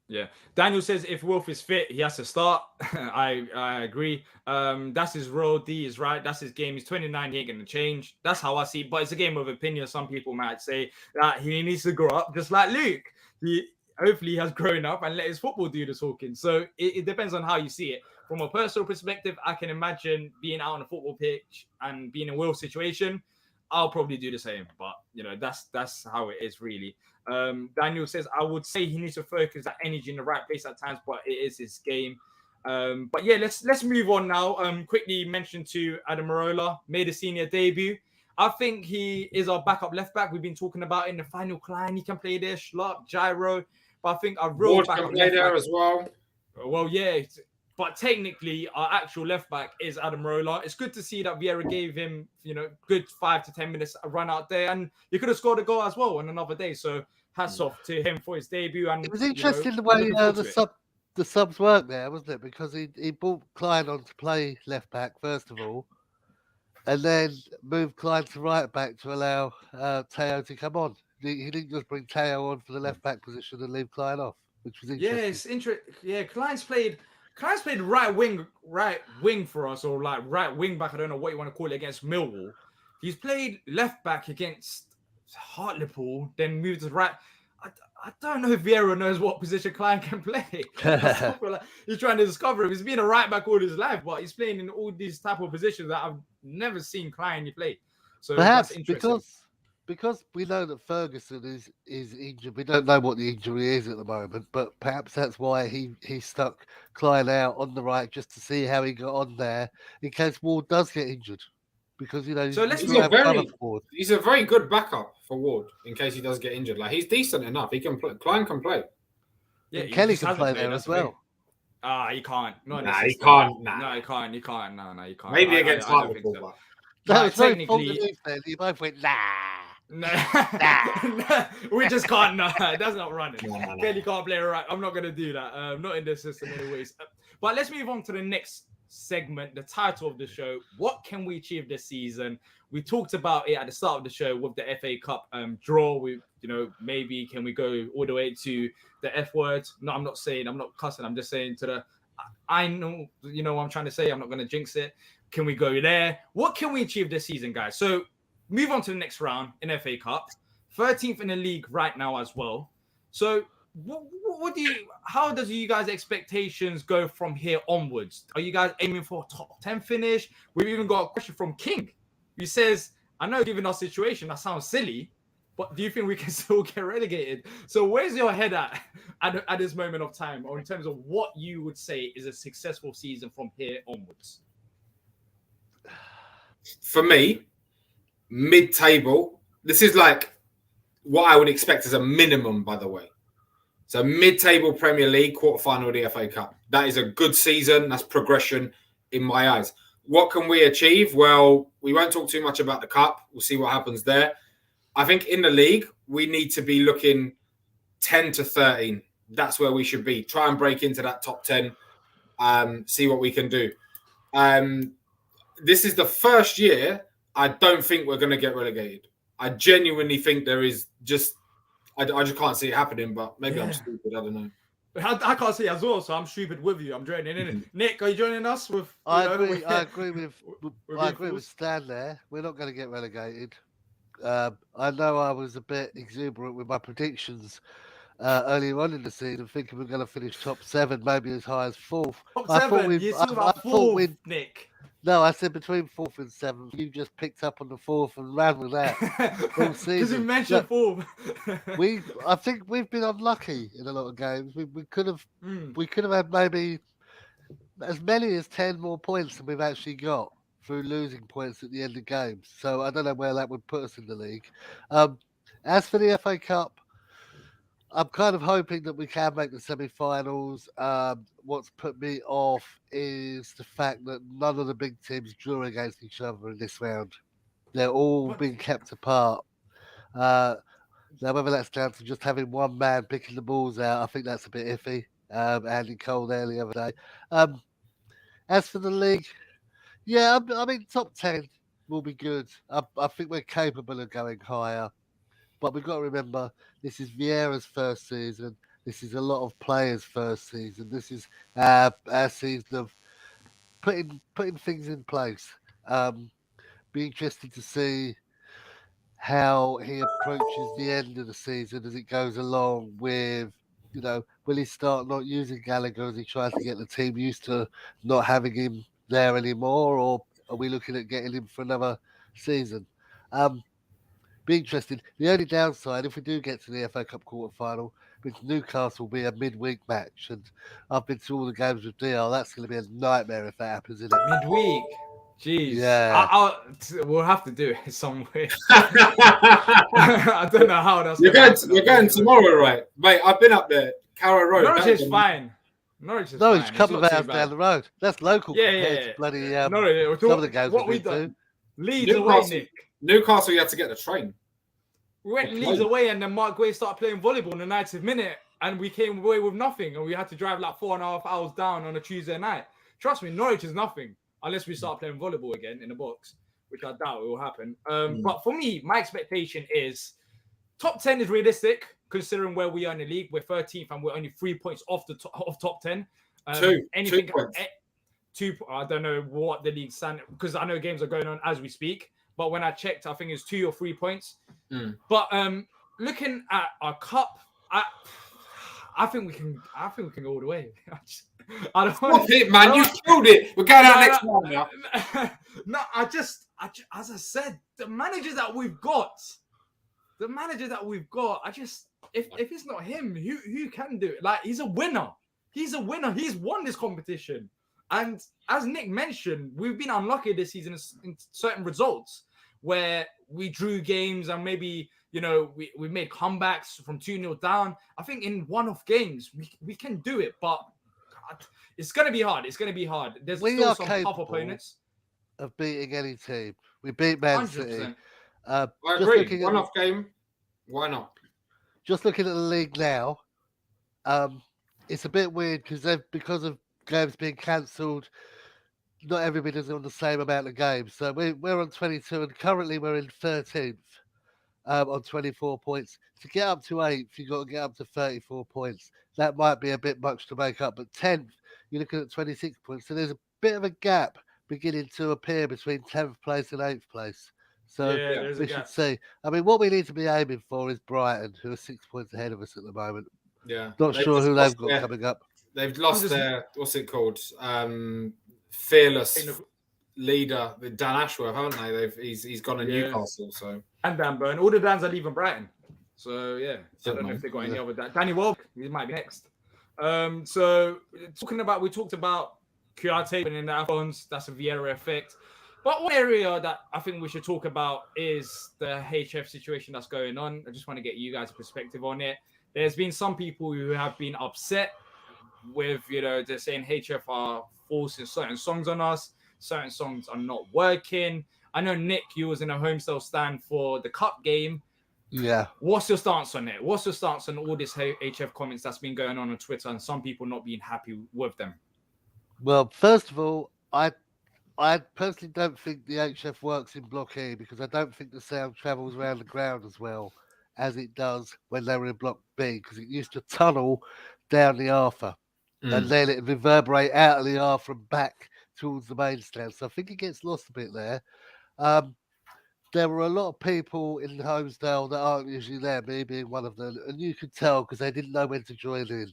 Yeah. Daniel says if Wilf is fit, he has to start. I agree. That's his role. D is right. That's his game. He's 29. He ain't going to change. That's how I see it. But it's a game of opinion. Some people might say that he needs to grow up just like Luke. Hopefully he has grown up and let his football do the talking. So it depends on how you see it. From a personal perspective, I can imagine being out on a football pitch and being in a Wilf situation. I'll probably do the same, but that's how it is really. Daniel says, I would say he needs to focus that energy in the right place at times, but it is his game. But yeah, let's move on now. Quickly mention to Adam Marola, made a senior debut. I think he is our backup left back. We've been talking about in the final Klein. He can play there, Schlapp, Gyro. But I think our real Ward backup can play left there back as well. Well, yeah. But technically, our actual left back is Adam Marola. It's good to see that Vieira gave him, good 5 to 10 minutes run out there, and he could have scored a goal as well on another day. So hats off to him for his debut. And it was interesting the way the subs worked there, wasn't it? Because he brought Klein on to play left back first of all, and then move Klein to right back to allow Teo to come on. He didn't just bring Teo on for the left back position and leave Klein off, which was Yeah, interesting. it's interesting. Yeah, Klein's played right wing for us, or like right wing back. I don't know what you want to call it, against Millwall. He's played left back against Hartlepool, then moved to right. I don't know if Vieira knows what position Klein can play. I still feel like he's trying to discover him. He's been a right back all his life, but he's playing in all these type of positions that I've never seen Klein play. So Perhaps that's interesting. because we know that Ferguson is injured. We don't know what the injury is at the moment, but perhaps that's why he stuck Klein out on the right just to see how he got on there in case Ward does get injured. Because So let's He's move- a very good backup for Ward in case he does get injured. Like, he's decent enough. He can play. Klein can play. Yeah, and Kelly just can hasn't play played, there that's as the thing. well. He can't. Not in Nah, the he system. can't. Nah. No, he can't. You can't. No, you can't. Maybe against I don't think Hartlepool. so. But That Nah, was very technically- positive then. You both went, nah. No, we just can't. No, that's not running. No. Kelly can't play right. I'm not gonna do that. Not in this system, anyways. But let's move on to the next segment. The title of the show: What can we achieve this season? We talked about it at the start of the show with the FA Cup draw. We, maybe can we go all the way to the F word? No, I'm not cussing. I'm just saying to the. I know, what I'm trying to say. I'm not gonna jinx it. Can we go there? What can we achieve this season, guys? So. Move on to the next round in FA Cup, 13th in the league right now as well. So, how does you guys' expectations go from here onwards? Are you guys aiming for a top 10 finish? We've even got a question from King, who says, "I know, given our situation, that sounds silly, but do you think we can still get relegated?" So, where's your head at this moment of time, or in terms of what you would say is a successful season from here onwards? for me, mid-table. This is like what I would expect as a minimum, by the way. So mid-table Premier League, quarterfinal of the FA Cup. That is a good season. That's progression in my eyes. What can we achieve? Well, we won't talk too much about the Cup. We'll see what happens there. I think in the league, we need to be looking 10 to 13. That's where we should be. Try and break into that top 10. See what we can do. This is the first year I don't think we're going to get relegated. I genuinely think there is just... I just can't see it happening, but maybe I'm stupid. I don't know. I can't see it as well, so I'm stupid with you. I'm joining in. Nick, are you joining us with? I agree with with Stan there. We're not going to get relegated. I know I was a bit exuberant with my predictions earlier on in the season, thinking we're going to finish top 7, maybe as high as 4th. top I 7. You talking about 4th, Nick? No, I said between 4th and 7th. You just picked up on the 4th and ran with that. Because you mentioned 4th. I think we've been unlucky in a lot of games. We could have had maybe as many as 10 more points than we've actually got through losing points at the end of games. So I don't know where that would put us in the league. As for the FA Cup, I'm kind of hoping that we can make the semi-finals. What's put me off is the fact that none of the big teams drew against each other in this round. They're all being kept apart. Now, whether that's down to just having one man picking the balls out, I think that's a bit iffy. Andy Cole there the other day. As for the league, yeah, I mean, top 10 will be good. I think we're capable of going higher. But we've got to remember, this is Vieira's first season. This is a lot of players' first season. This is our season of putting things in place. Be interested to see how he approaches the end of the season as it goes along with, will he start not using Gallagher as he tries to get the team used to not having him there anymore, or are we looking at getting him for another season? Be interested. The only downside, if we do get to the FA Cup quarter-final, means Newcastle will be a midweek match, and I've been to all the games with DR. That's going to be a nightmare if that happens, isn't it? Midweek. Jeez. Yeah. We'll have to do it somewhere. I don't know how that's You're going tomorrow, right? Mate, I've been up there. Carrow Road. Norwich is fine. Norwich is a fine. couple of It's not hours too down the road. That's local compared to bloody Norwich, some of the games what we've we been done? to. Leeds away, Nick. Newcastle, you had to get the train. We went Leeds away, and then Mark Gray started playing volleyball in the 90th minute, and we came away with nothing, and we had to drive like 4.5 hours down on a Tuesday night. Trust me, Norwich is nothing unless we start playing volleyball again in the box. which I doubt will happen. But for me, my expectation is top 10 is realistic, considering where we are in the league. We're 13th and we're only 3 points off the top 10. Two points. I don't know what the league stand, because I know games are going on as we speak. But when I checked, I think it's 2 or 3 points. But looking at our cup, I think we can go all the way. I don't want it, man. You killed it. We're going out next round now. No, as I said, the managers that we've got, if it's not him, who can do it? Like, he's a winner. He's won this competition. And as Nick mentioned, we've been unlucky this season in certain results where we drew games and maybe, you know, we made comebacks from 2-0 down. I think in one-off games, we can do it, but it's going to be hard. There's still some tough opponents. Of beating any team. We beat Man City. I agree. One-off game, why not? Just looking at the league now, it's a bit weird because of games being cancelled. Not everybody's on the same amount of games. So we're on 22 and currently we're in 13th on 24 points. To get up to 8th, you've got to get up to 34 points. That might be a bit much to make up. But 10th, you're looking at 26 points. So there's a bit of a gap beginning to appear between 10th place and 8th place. So we should see. I mean, what we need to be aiming for is Brighton, who are 6 points ahead of us at the moment. Yeah. Not sure who they've got coming up. They've lost their, what's it called? Fearless leader, Dan Ashworth, haven't they? He's gone to Newcastle. So and Dan Burn. All the Dans are leaving Brighton. So I don't know if they've got any other Danny Welbeck, he might be next. So we talked about Kouyaté in the phones, that's a Vieira effect. But one area that I think we should talk about is the HF situation that's going on. I just want to get you guys' perspective on it. There's been some people who have been upset with, they're saying HF are forcing certain songs on us. Certain songs are not working. I know, Nick, you was in a homestyle stand for the Cup game. Yeah. What's your stance on it? What's your stance on all this HF comments that's been going on Twitter and some people not being happy with them? Well, first of all, I personally don't think the HF works in Block E because I don't think the sound travels around the ground as well as it does when they were in Block B, because it used to tunnel down the Arthur and then it reverberate out of the Arthur and back towards the main stand. So I think it gets lost a bit there. There were a lot of people in Homesdale that aren't usually there, me being one of them, and you could tell because they didn't know when to join in.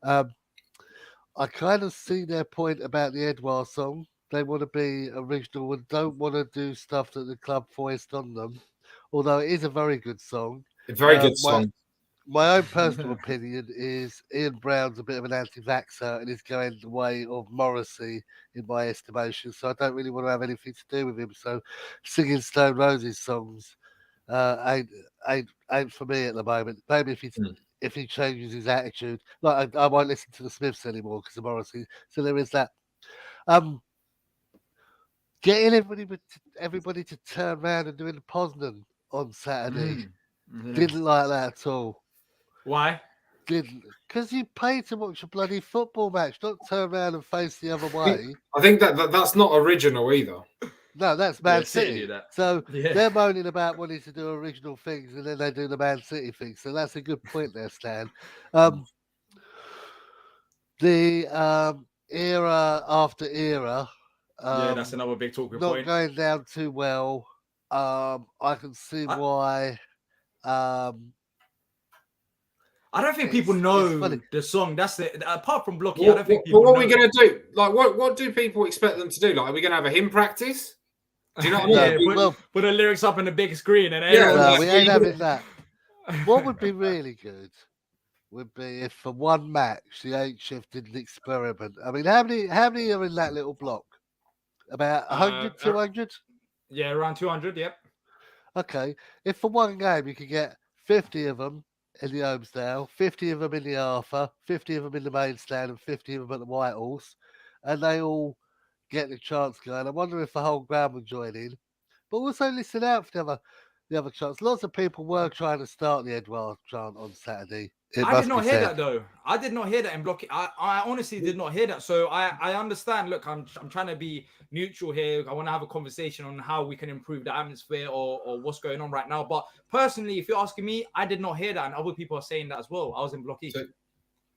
I kind of see their point about the Edouard song. They want to be original and don't want to do stuff that the club foist on them, although it is a very good song. A very good song. My own personal opinion is Ian Brown's a bit of an anti-vaxxer and is going the way of Morrissey in my estimation, so I don't really want to have anything to do with him. So singing Stone Roses songs ain't for me at the moment. Maybe if he changes his attitude, like I won't listen to the Smiths anymore because of Morrissey. So there is that. Getting everybody to turn around and doing the Poznan on Saturday. Didn't like that at all. Why? Because you pay to watch a bloody football match, not turn around and face the other way. I think that's not original either. No, that's Man City. That. So they're moaning about wanting to do original things, and then they do the Man City thing. So that's a good point there, Stan. The era after era. That's another big talking point. Not going down too well. I can see why. I don't think people know the song. That's it. Apart from Blocky, I don't think people know. What are we going to do? Like, what do people expect them to do? Like, are we going to have a hymn practice? Do you know what I mean? Put the lyrics up on the big screen and we ain't having that. What would be really good would be if for one match the HF did an experiment. I mean, how many are in that little block? About 100, 200? Yeah, around 200, yep. Okay. If for one game you could get 50 of them in the Homesdale, 50 of them in the Arthur, 50 of them in the main stand, and 50 of them at the White Horse, and they all get the chance going, I wonder if the whole ground would join in. But also listen out for the other chants. Lots of people were trying to start the Edouard chant on Saturday I did not hear that though. I did not hear that in blocking. I honestly did not hear that. So I understand. Look, I'm trying to be neutral here. I want to have a conversation on how we can improve the atmosphere or what's going on right now. But personally, if you're asking me, I did not hear that, and other people are saying that as well. I was in block E.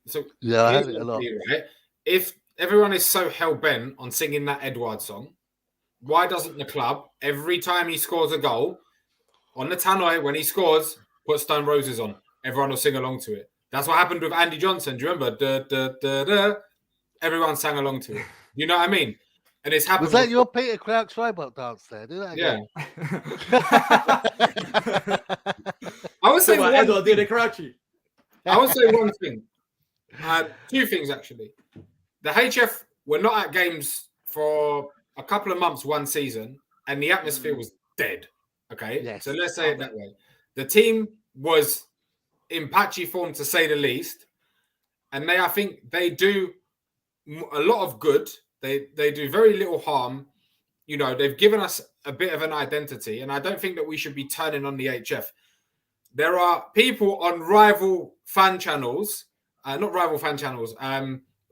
So yeah, I here's heard it a what lot. I mean, right? If everyone is so hell bent on singing that Edward song, why doesn't the club every time he scores a goal on the tannoy when he scores put Stone Roses on? Everyone will sing along to it. That's what happened with Andy Johnson. Do you remember? Da, da, da, da. Everyone sang along to it. You know what I mean? And it's happened. Was that your Peter Crouch robot dance there? Do that Yeah. again. I would say So one Edward thing. did it, Karachi. I would say one thing. Two things actually. The HF were not at games for a couple of months, one season, and the atmosphere was dead. Okay, Yes. so let's say it that way. The team was in patchy form, to say the least, and I think they do a lot of good. They do very little harm. You know, they've given us a bit of an identity, and I don't think that we should be turning on the HF. There are people on rival fan channels, not rival fan channels,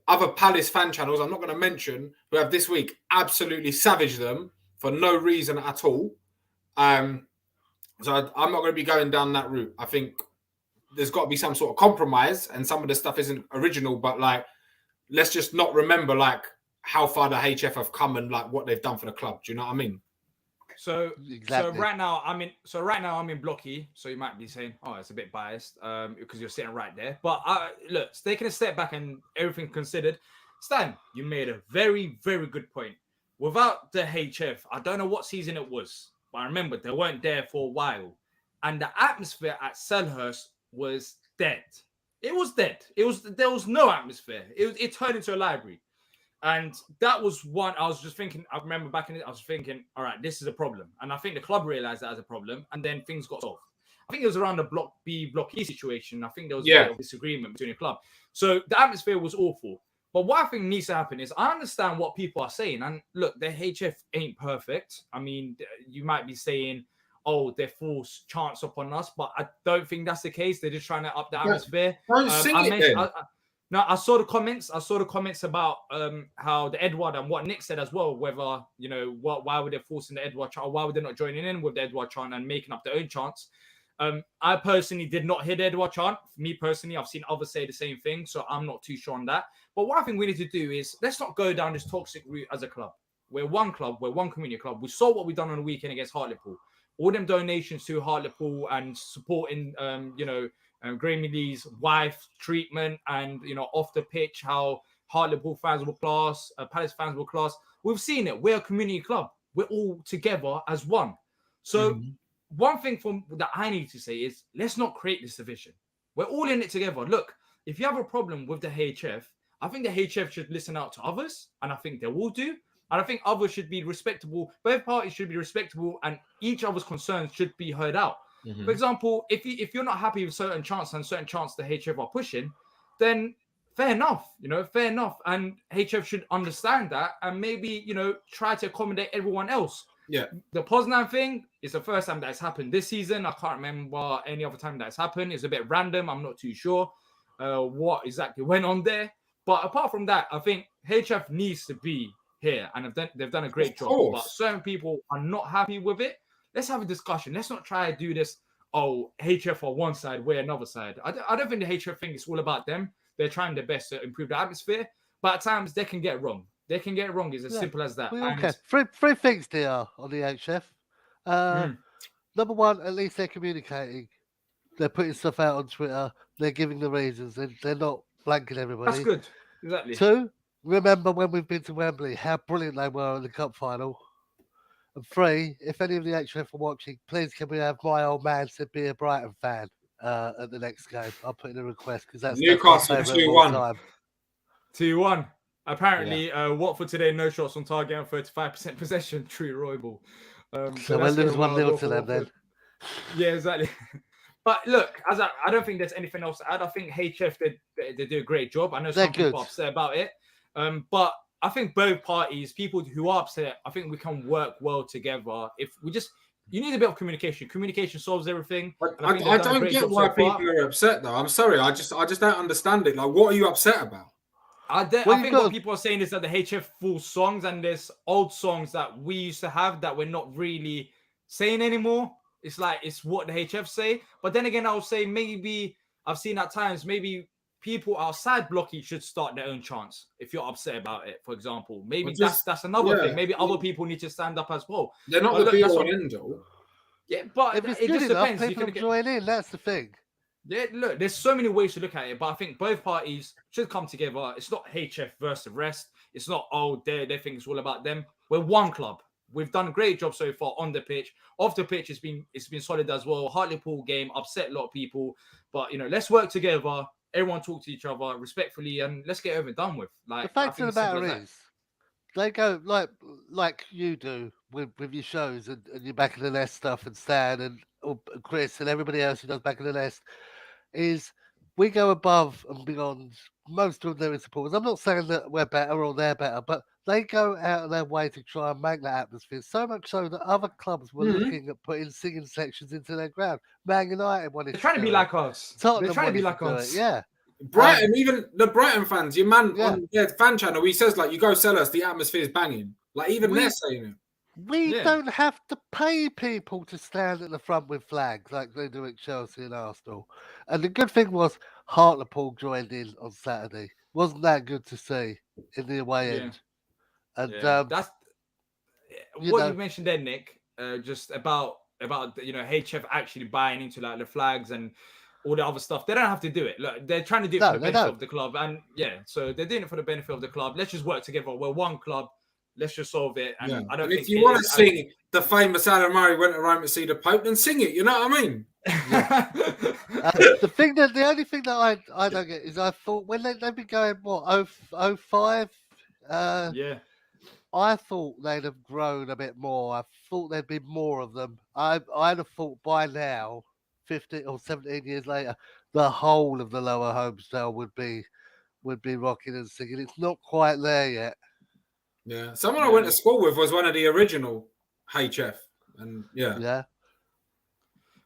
other Palace fan channels, I'm not going to mention, who have this week absolutely savaged them for no reason at all. So I'm not going to be going down that route. I think there's got to be some sort of compromise, and some of the stuff isn't original, but like, let's just not remember like how far the HF have come and like what they've done for the club. Do you know what I mean? So Exactly. so right now I'm in block E. So you might be saying, oh, it's a bit biased because you're sitting right there. But look, taking a step back and everything considered, Stan, you made a very, very good point. Without the HF, I don't know what season it was, but I remember they weren't there for a while, and the atmosphere at Selhurst was dead. It was dead. There was no atmosphere. It turned into a library. And that was one I was just thinking. I remember back in it, I was thinking, all right, this is a problem. And I think the club realized that as a problem, and then things got solved. I think it was around the block B, block E situation. I think there was a bit of disagreement between the club. So the atmosphere was awful. But what I think needs to happen is I understand what people are saying. And look, the HF ain't perfect. I mean, you might be saying, oh, they force chants upon us, but I don't think that's the case. They're just trying to up the atmosphere. Don't sing it then. No, I saw the comments. I saw the comments about how the Edward and what Nick said as well. Whether why were they forcing the Edward chant? Or why were they not joining in with the Edward chant and making up their own chants? I personally did not hear the Edward chant. For me personally, I've seen others say the same thing, so I'm not too sure on that. But what I think we need to do is let's not go down this toxic route as a club. We're one club. We're one community club. We saw what we've done on the weekend against Hartlepool. All them donations to Hartlepool and supporting, Graeme Lee's wife treatment and, off the pitch, how Hartlepool fans were class, Palace fans were class. We've seen it. We're a community club. We're all together as one. So one thing that I need to say is let's not create this division. We're all in it together. Look, if you have a problem with the HF, I think the HF should listen out to others, and I think they will do. And I think others should be respectable. Both parties should be respectable, and each other's concerns should be heard out. For example, if you're not happy with certain chants the HF are pushing, then fair enough, fair enough. And HF should understand that and maybe, try to accommodate everyone else. Yeah. The Poznan thing is the first time that's happened this season. I can't remember any other time that's happened. It's a bit random. I'm not too sure what exactly went on there. But apart from that, I think HF needs to be here, and they've done a great job. But certain people are not happy with it. Let's have a discussion. Let's not try to do this. Oh, HF on one side, we're another side. I don't think the HF thing is all about them. They're trying their best to improve the atmosphere, but at times they can get wrong. They can get wrong. It's as simple as that. Okay, three things there on the HF. Number one, at least they're communicating. They're putting stuff out on Twitter. They're giving the reasons. They're not blanking everybody. That's good. Exactly. Two, remember when we've been to Wembley, how brilliant they were in the cup final. And three, if any of the HF are watching, please can we have my old man to be a Brighton fan at the next game? I'll put in a request because that's Newcastle 2-1. 2-1. Apparently, Watford today, no shots on target and 35% possession. True Roybal. So we'll lose 1-0 to them then. Yeah, exactly. But look, I don't think there's anything else to add. I think HF they do a great job. I know some people are upset about it, but I think both parties, people who are upset, I think we can work well together. If we just you need a bit of communication. Communication solves everything. But And I think I they've done a don't great get job why so far. people are upset though. I'm sorry, I just don't understand it. Like, what are you upset about? I Well, you think got- what people are saying is that the HF full songs and there's old songs that we used to have that we're not really saying anymore. It's like it's what the HF say. But then again, I would say maybe I've seen at times maybe people outside Blocky should start their own chants if you're upset about it, for example. Maybe Well, just- that's another yeah. thing. Maybe other people need to stand up as well. They're not But the look, be that's all what- and end all. Yeah, but If it's it good just enough, depends. You people can will get join in. That's the thing. yeah, look, there's so many ways to look at it, but I think both parties should come together. It's not HF versus the rest. It's not, oh, they think it's all about them. We're one club. We've done a great job so far on the pitch. Off the pitch, it's been solid as well. Hartlepool game upset a lot of people, but let's work together. Everyone talk to each other respectfully, and let's get it over and done with. Like, The I fact think of the it's simple matter as that. is, they go like you do with your shows and your back of the nest stuff and Stan and Chris and everybody else who does back of the nest is we go above and beyond most ordinary supporters. I'm not saying that we're better or they're better, but they go out of their way to try and make that atmosphere. So much so that other clubs were looking at putting singing sections into their ground. Man United wanted They're trying to do be it. like us. Tottenham They're trying to be wanted like do us. it. Yeah. Brighton, even the Brighton fans, your man Yeah. on their fan channel, he says like, "You go sell us, the atmosphere's banging." Like even We- they're saying it. We Yeah. don't have to pay people to stand at the front with flags like they do at Chelsea and Arsenal. And the good thing was Hartlepool joined in on Saturday. Wasn't that good to see in the away Yeah. end? And Yeah, that's you what know- you mentioned there, Nick. Just about HF actually buying into like the flags and all the other stuff. They don't have to do it. Look, they're trying to do it No, for the they benefit don't. of the club, and so they're doing it for the benefit of the club. Let's just work together. We're one club. Let's just solve it. And I don't And think if you it want to is- sing the famous Alan Murray went to Rome to see the Pope, then sing it. You know what I mean? the only thing that I don't get is I thought when they've been going what 05, yeah. I thought they'd have grown a bit more. I thought there'd be more of them. I'd have thought by now, 15 or 17 years later, the whole of the lower homestyle would be rocking and singing. It's not quite there yet. Yeah. Someone I went to school with was one of the original HF, and Yeah.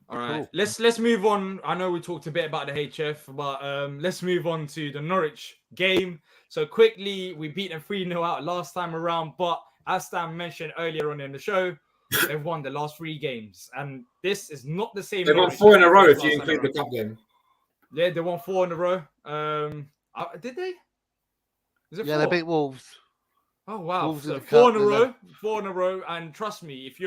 All right, Cool. let's move on. I know we talked a bit about the HF, but let's move on to the Norwich game. So quickly, we beat them 3-0 out last time around, but as Stan mentioned earlier on in the show, they've won the last 3 games, and this is not the same. they've won Norwich 4 in that a we row faced if you last time include the around. cup game. Yeah, they won 4 in a row. Did they? Is it Yeah, 4? they beat Wolves. Oh wow! Wolves in So the 4 cup, in a didn't row, 4 in a row, and trust me, if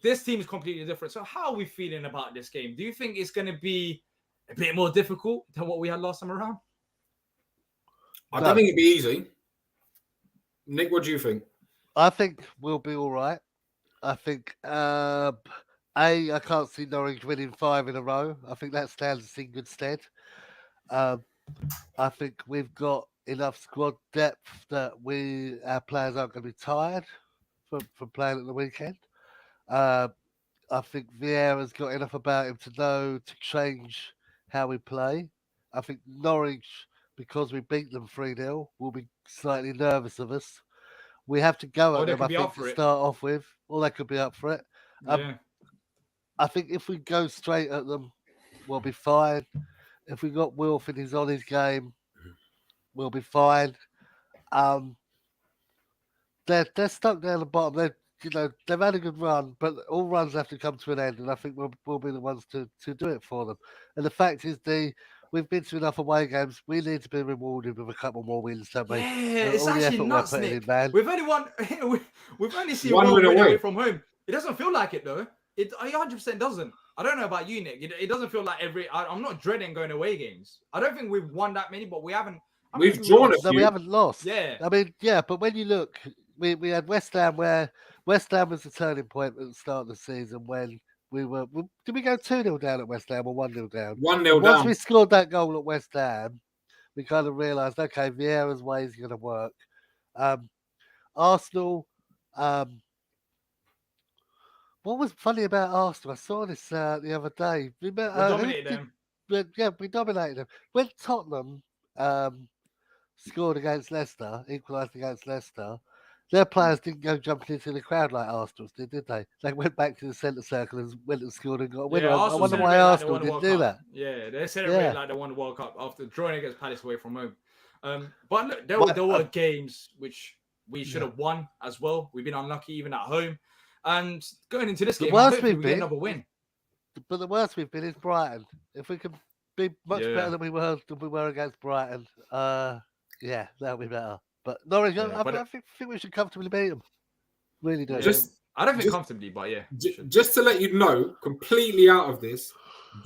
this team is completely different. So how are we feeling about this game? Do you think it's going to be a bit more difficult than what we had last time around? I don't think it'd be easy. Nick, what do you think? I think we'll be all right. I think I can't see Norwich winning 5 in a row. I think that stands us in good stead. I think we've got enough squad depth that our players aren't going to be tired from playing at the weekend. I think Vieira's got enough about him to know to change how we play. I think Norwich, because we beat them 3-0, will be slightly nervous of us. We have to go Or at they them, could I be think, up for to it. start off with. Or they could be up for it. Yeah. I think if we go straight at them, we'll be fine. If we got Wilf and he's on his game, we'll be fine. They're stuck down the bottom. They've had a good run, but all runs have to come to an end, and I think we'll be the ones to do it for them. And the fact is, we've been to enough away games. We need to be rewarded with a couple more wins, don't we? Yeah, And it's all the actually effort nuts, we're putting Nick. in, man. We've only won. We've only seen One one win win away. away from home. It doesn't feel like it though. It 100% doesn't. I don't know about you, Nick. It doesn't feel like I'm not dreading going away games. I don't think we've won that many, but we haven't. I We've think drawn lost. a No, we few. haven't lost. Yeah. I mean, yeah, but when you look, we had West Ham, where West Ham was the turning point at the start of the season when did we go 2-0 down at West Ham or 1-0 down? 1-0 Once down. we scored that goal at West Ham, we kind of realised, okay, Vieira's way is going to work. Arsenal, what was funny about Arsenal? I saw this the other day. We dominated them. We dominated them. When Tottenham scored against Leicester, equalised against Leicester, Their players didn't go jumping into the crowd like Arsenal's did they? They went back to the centre circle and went and scored and got a winner. Yeah, I Arsenal wonder why celebrate like they Arsenal won the didn't World do Cup. that. Yeah, they celebrate Yeah. like they won the World Cup after drawing against Palace away from home. But look, there But, were games which we should have won as well. We've been unlucky even at home. And going into this The game, worst hopefully we've we get been- another win. But the worst we've been is Brighton. If we can be much Yeah. better than we were against Brighton, yeah, that'll be better. But Norwich, Yeah, I but think we should comfortably beat them. Really do. Yeah, I don't think just- comfortably, but yeah. Just to let you know, completely out of this,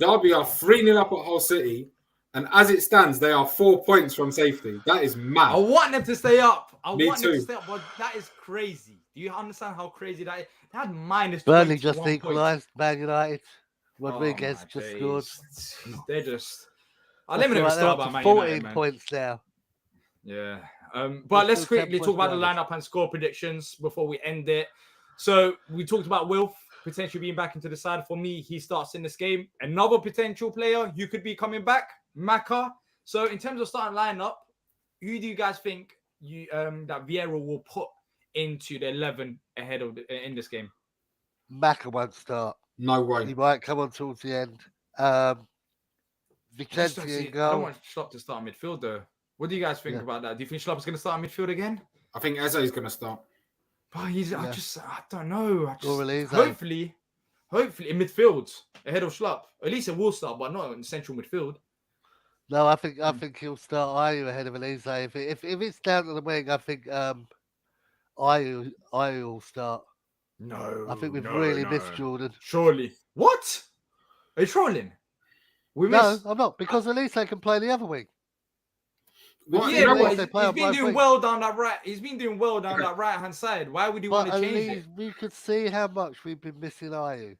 Derby are 3-0 up at Hull City, and as it stands, they are 4 points from safety. That is I mad. want them to stay up. Me Want them to too. stay up, but that is crazy. Do you understand how crazy that is? They had minus Burnley 21 just points. equalised. Man United. Oh, Rodriguez my just days. scored. They're just. Let That's me know all right, start they're about up Man to 14 United, man. points now. Yeah. But let's still 10 quickly points talk about the behind us. lineup and score predictions before we end it. So we talked about Wilf potentially being back into the side. For me, he starts in this game. Another potential player who could be coming back, Maka. So in terms of starting lineup, who do you guys think that Vieira will put into the 11 ahead of in this game? Maka won't start. No He way. might come on towards the end. I just don't Vicente see- in I don't goal. want Schlupp to start midfield though. What do you guys think Yeah. about that? Do you think Schlupp is going to start midfield again? I think Eze is going to start. But he's, Yeah. I don't know. Olise. Hopefully in midfield ahead of Schlupp. Olise will start, but not in central midfield. No, I think he'll start Ayew ahead of Olise. If it's down to the wing, I think Ayew will start. No, I think we've really missed Jordan. Surely. What? Are you trolling? We No, missed. I'm not, because Olise can play the other wing. What, Yeah, you know but what? they play he's on been both doing wings. well down that right. He's been doing well down that right hand side. Why would you But want to at change least it? we could see how much we've been missing Ayew.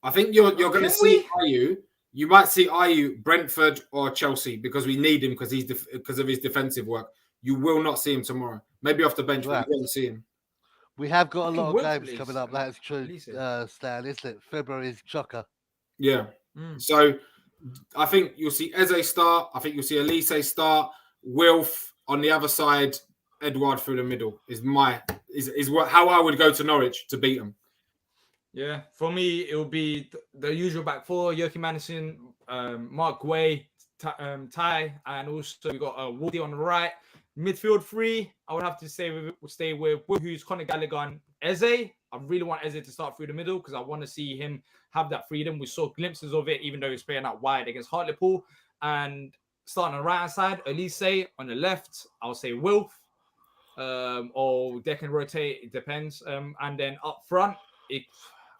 I think you're going to Can see Ayew. You might see Ayew, Brentford or Chelsea because we need him because of his defensive work. You will not see him tomorrow. Maybe off the bench, but you won't see him. We have got a Fucking lot of Wilf, games please. coming up. That's true, Olise. Stan, isn't it? February's chocker. Yeah. Mm. So I think you'll see Eze start. I think you'll see Olise start. Wilf on the other side. Edouard through the middle is how I would go to Norwich to beat them. Yeah, for me, it will be the usual back four: Joachim Andersen, Mark Guay, Ty, and also we got Woody on the right. Midfield three, I would have to stay with who's Conor Gallagher and Eze. I really want Eze to start through the middle because I want to see him have that freedom. We saw glimpses of it, even though he's playing out wide against Hartlepool. And starting on the right hand side, Olise on the left. I'll say Wilf, or they can rotate. It depends. And then up front,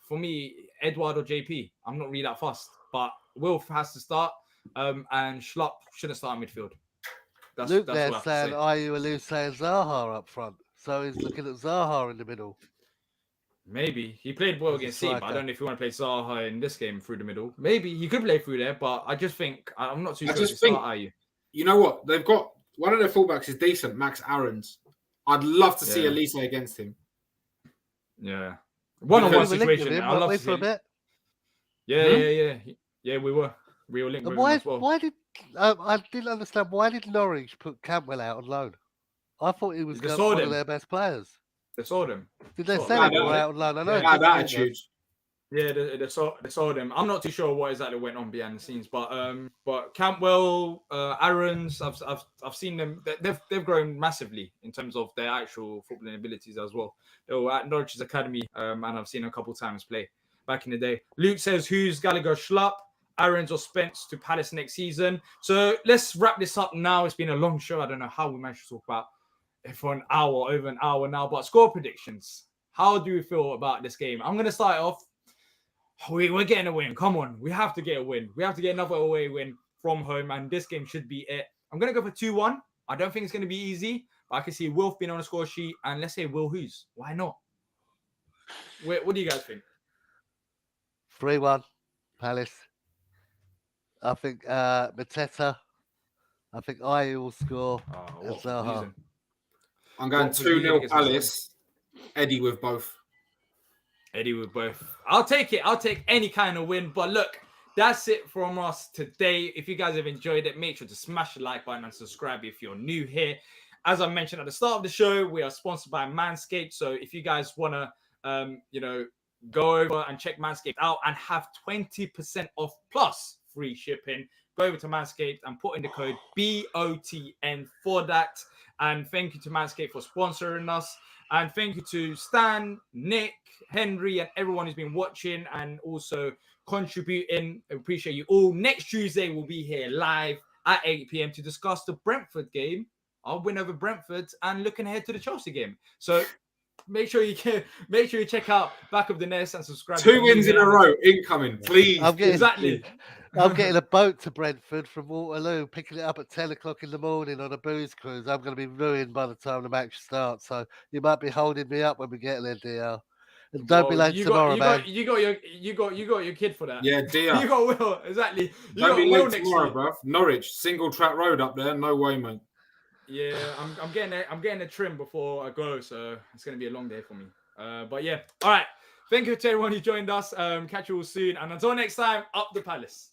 for me, Edouard or JP. I'm not really that fussed, but Wilf has to start. And Schlupp shouldn't start in midfield. Luke that's there what I have saying to say. Ayew, Olise and Zaha up front. So he's looking at Zaha in the middle. Maybe he played well As a against City, but I striker. don't know if you want to play Zaha in this game through the middle. Maybe he could play through there, but I just think I'm not too sure just to think- start. Are you? You know what? They've got one of their fullbacks is decent, Max Aarons. I'd love to see Yeah. Olise against him. Yeah, We one-on-one were linked with situation. him, I weren't love we, to for a see. bit. Yeah. We were linked And with him as well. why did I didn't understand why did Norwich put Campbell out on loan? I thought he was They one sold of him. their best players. They sold him. Did they Sort of. sell him Yeah, or they- out on loan? I know yeah, it Bad didn't do attitude. Yeah, they sold him. I'm not too sure what exactly went on behind the scenes, but Campbell, Aarons, I've seen them. They've grown massively in terms of their actual footballing abilities as well. They were at Norwich's academy, and I've seen a couple times play back in the day. Luke says, "Who's Gallagher, Schlupp, Aarons, or Spence to Palace next season?" So let's wrap this up now. It's been a long show. I don't know how we managed to talk about it for over an hour now. But score predictions. How do you feel about this game? I'm gonna start off. We're getting a win. Come on. We have to get a win. We have to get another away win from home, and this game should be it. I'm going to go for 2-1. I don't think it's going to be easy, but I can see Wilf being on the score sheet, and let's say Will Hughes. Why not? What do you guys think? 3-1, Palace. I think Mateta. I think Ayew will score. Oh, It's Zaha. losing. I'm going What would you 2-0 think is Palace. Eddie with both. Eddie with both. I'll take it. I'll take any kind of win. But look, that's it from us today. If you guys have enjoyed it, make sure to smash the like button and subscribe if you're new here. as I mentioned at the start of the show, we are sponsored by Manscaped. So if you guys want to, go over and check Manscaped out and have 20% off plus free shipping, go over to Manscaped and put in the code BOTN for that. And thank you to Manscaped for sponsoring us. And thank you to Stan, Nick, Henry, and everyone who's been watching and also contributing. I appreciate you all. Next Tuesday, we'll be here live at 8 p.m. to discuss the Brentford game, our win over Brentford, and looking ahead to the Chelsea game. So make sure you check out Back of the Nest and subscribe. 2 wins in a row incoming, please. Exactly. I'm getting a boat to Brentford from Waterloo, picking it up at 10 o'clock in the morning on a booze cruise. I'm going to be ruined by the time the match starts, so you might be holding me up when we get there, DL. And don't be late tomorrow, man. You got your kid for that. Yeah, dear. You got Will, exactly. You Don't got be Will late next tomorrow, week. bruv. Norwich, single track road up there. No way, mate. Yeah, I'm getting a trim before I go, so it's gonna be a long day for me. But yeah, all right. Thank you to everyone who joined us. Catch you all soon, and until next time, up the Palace.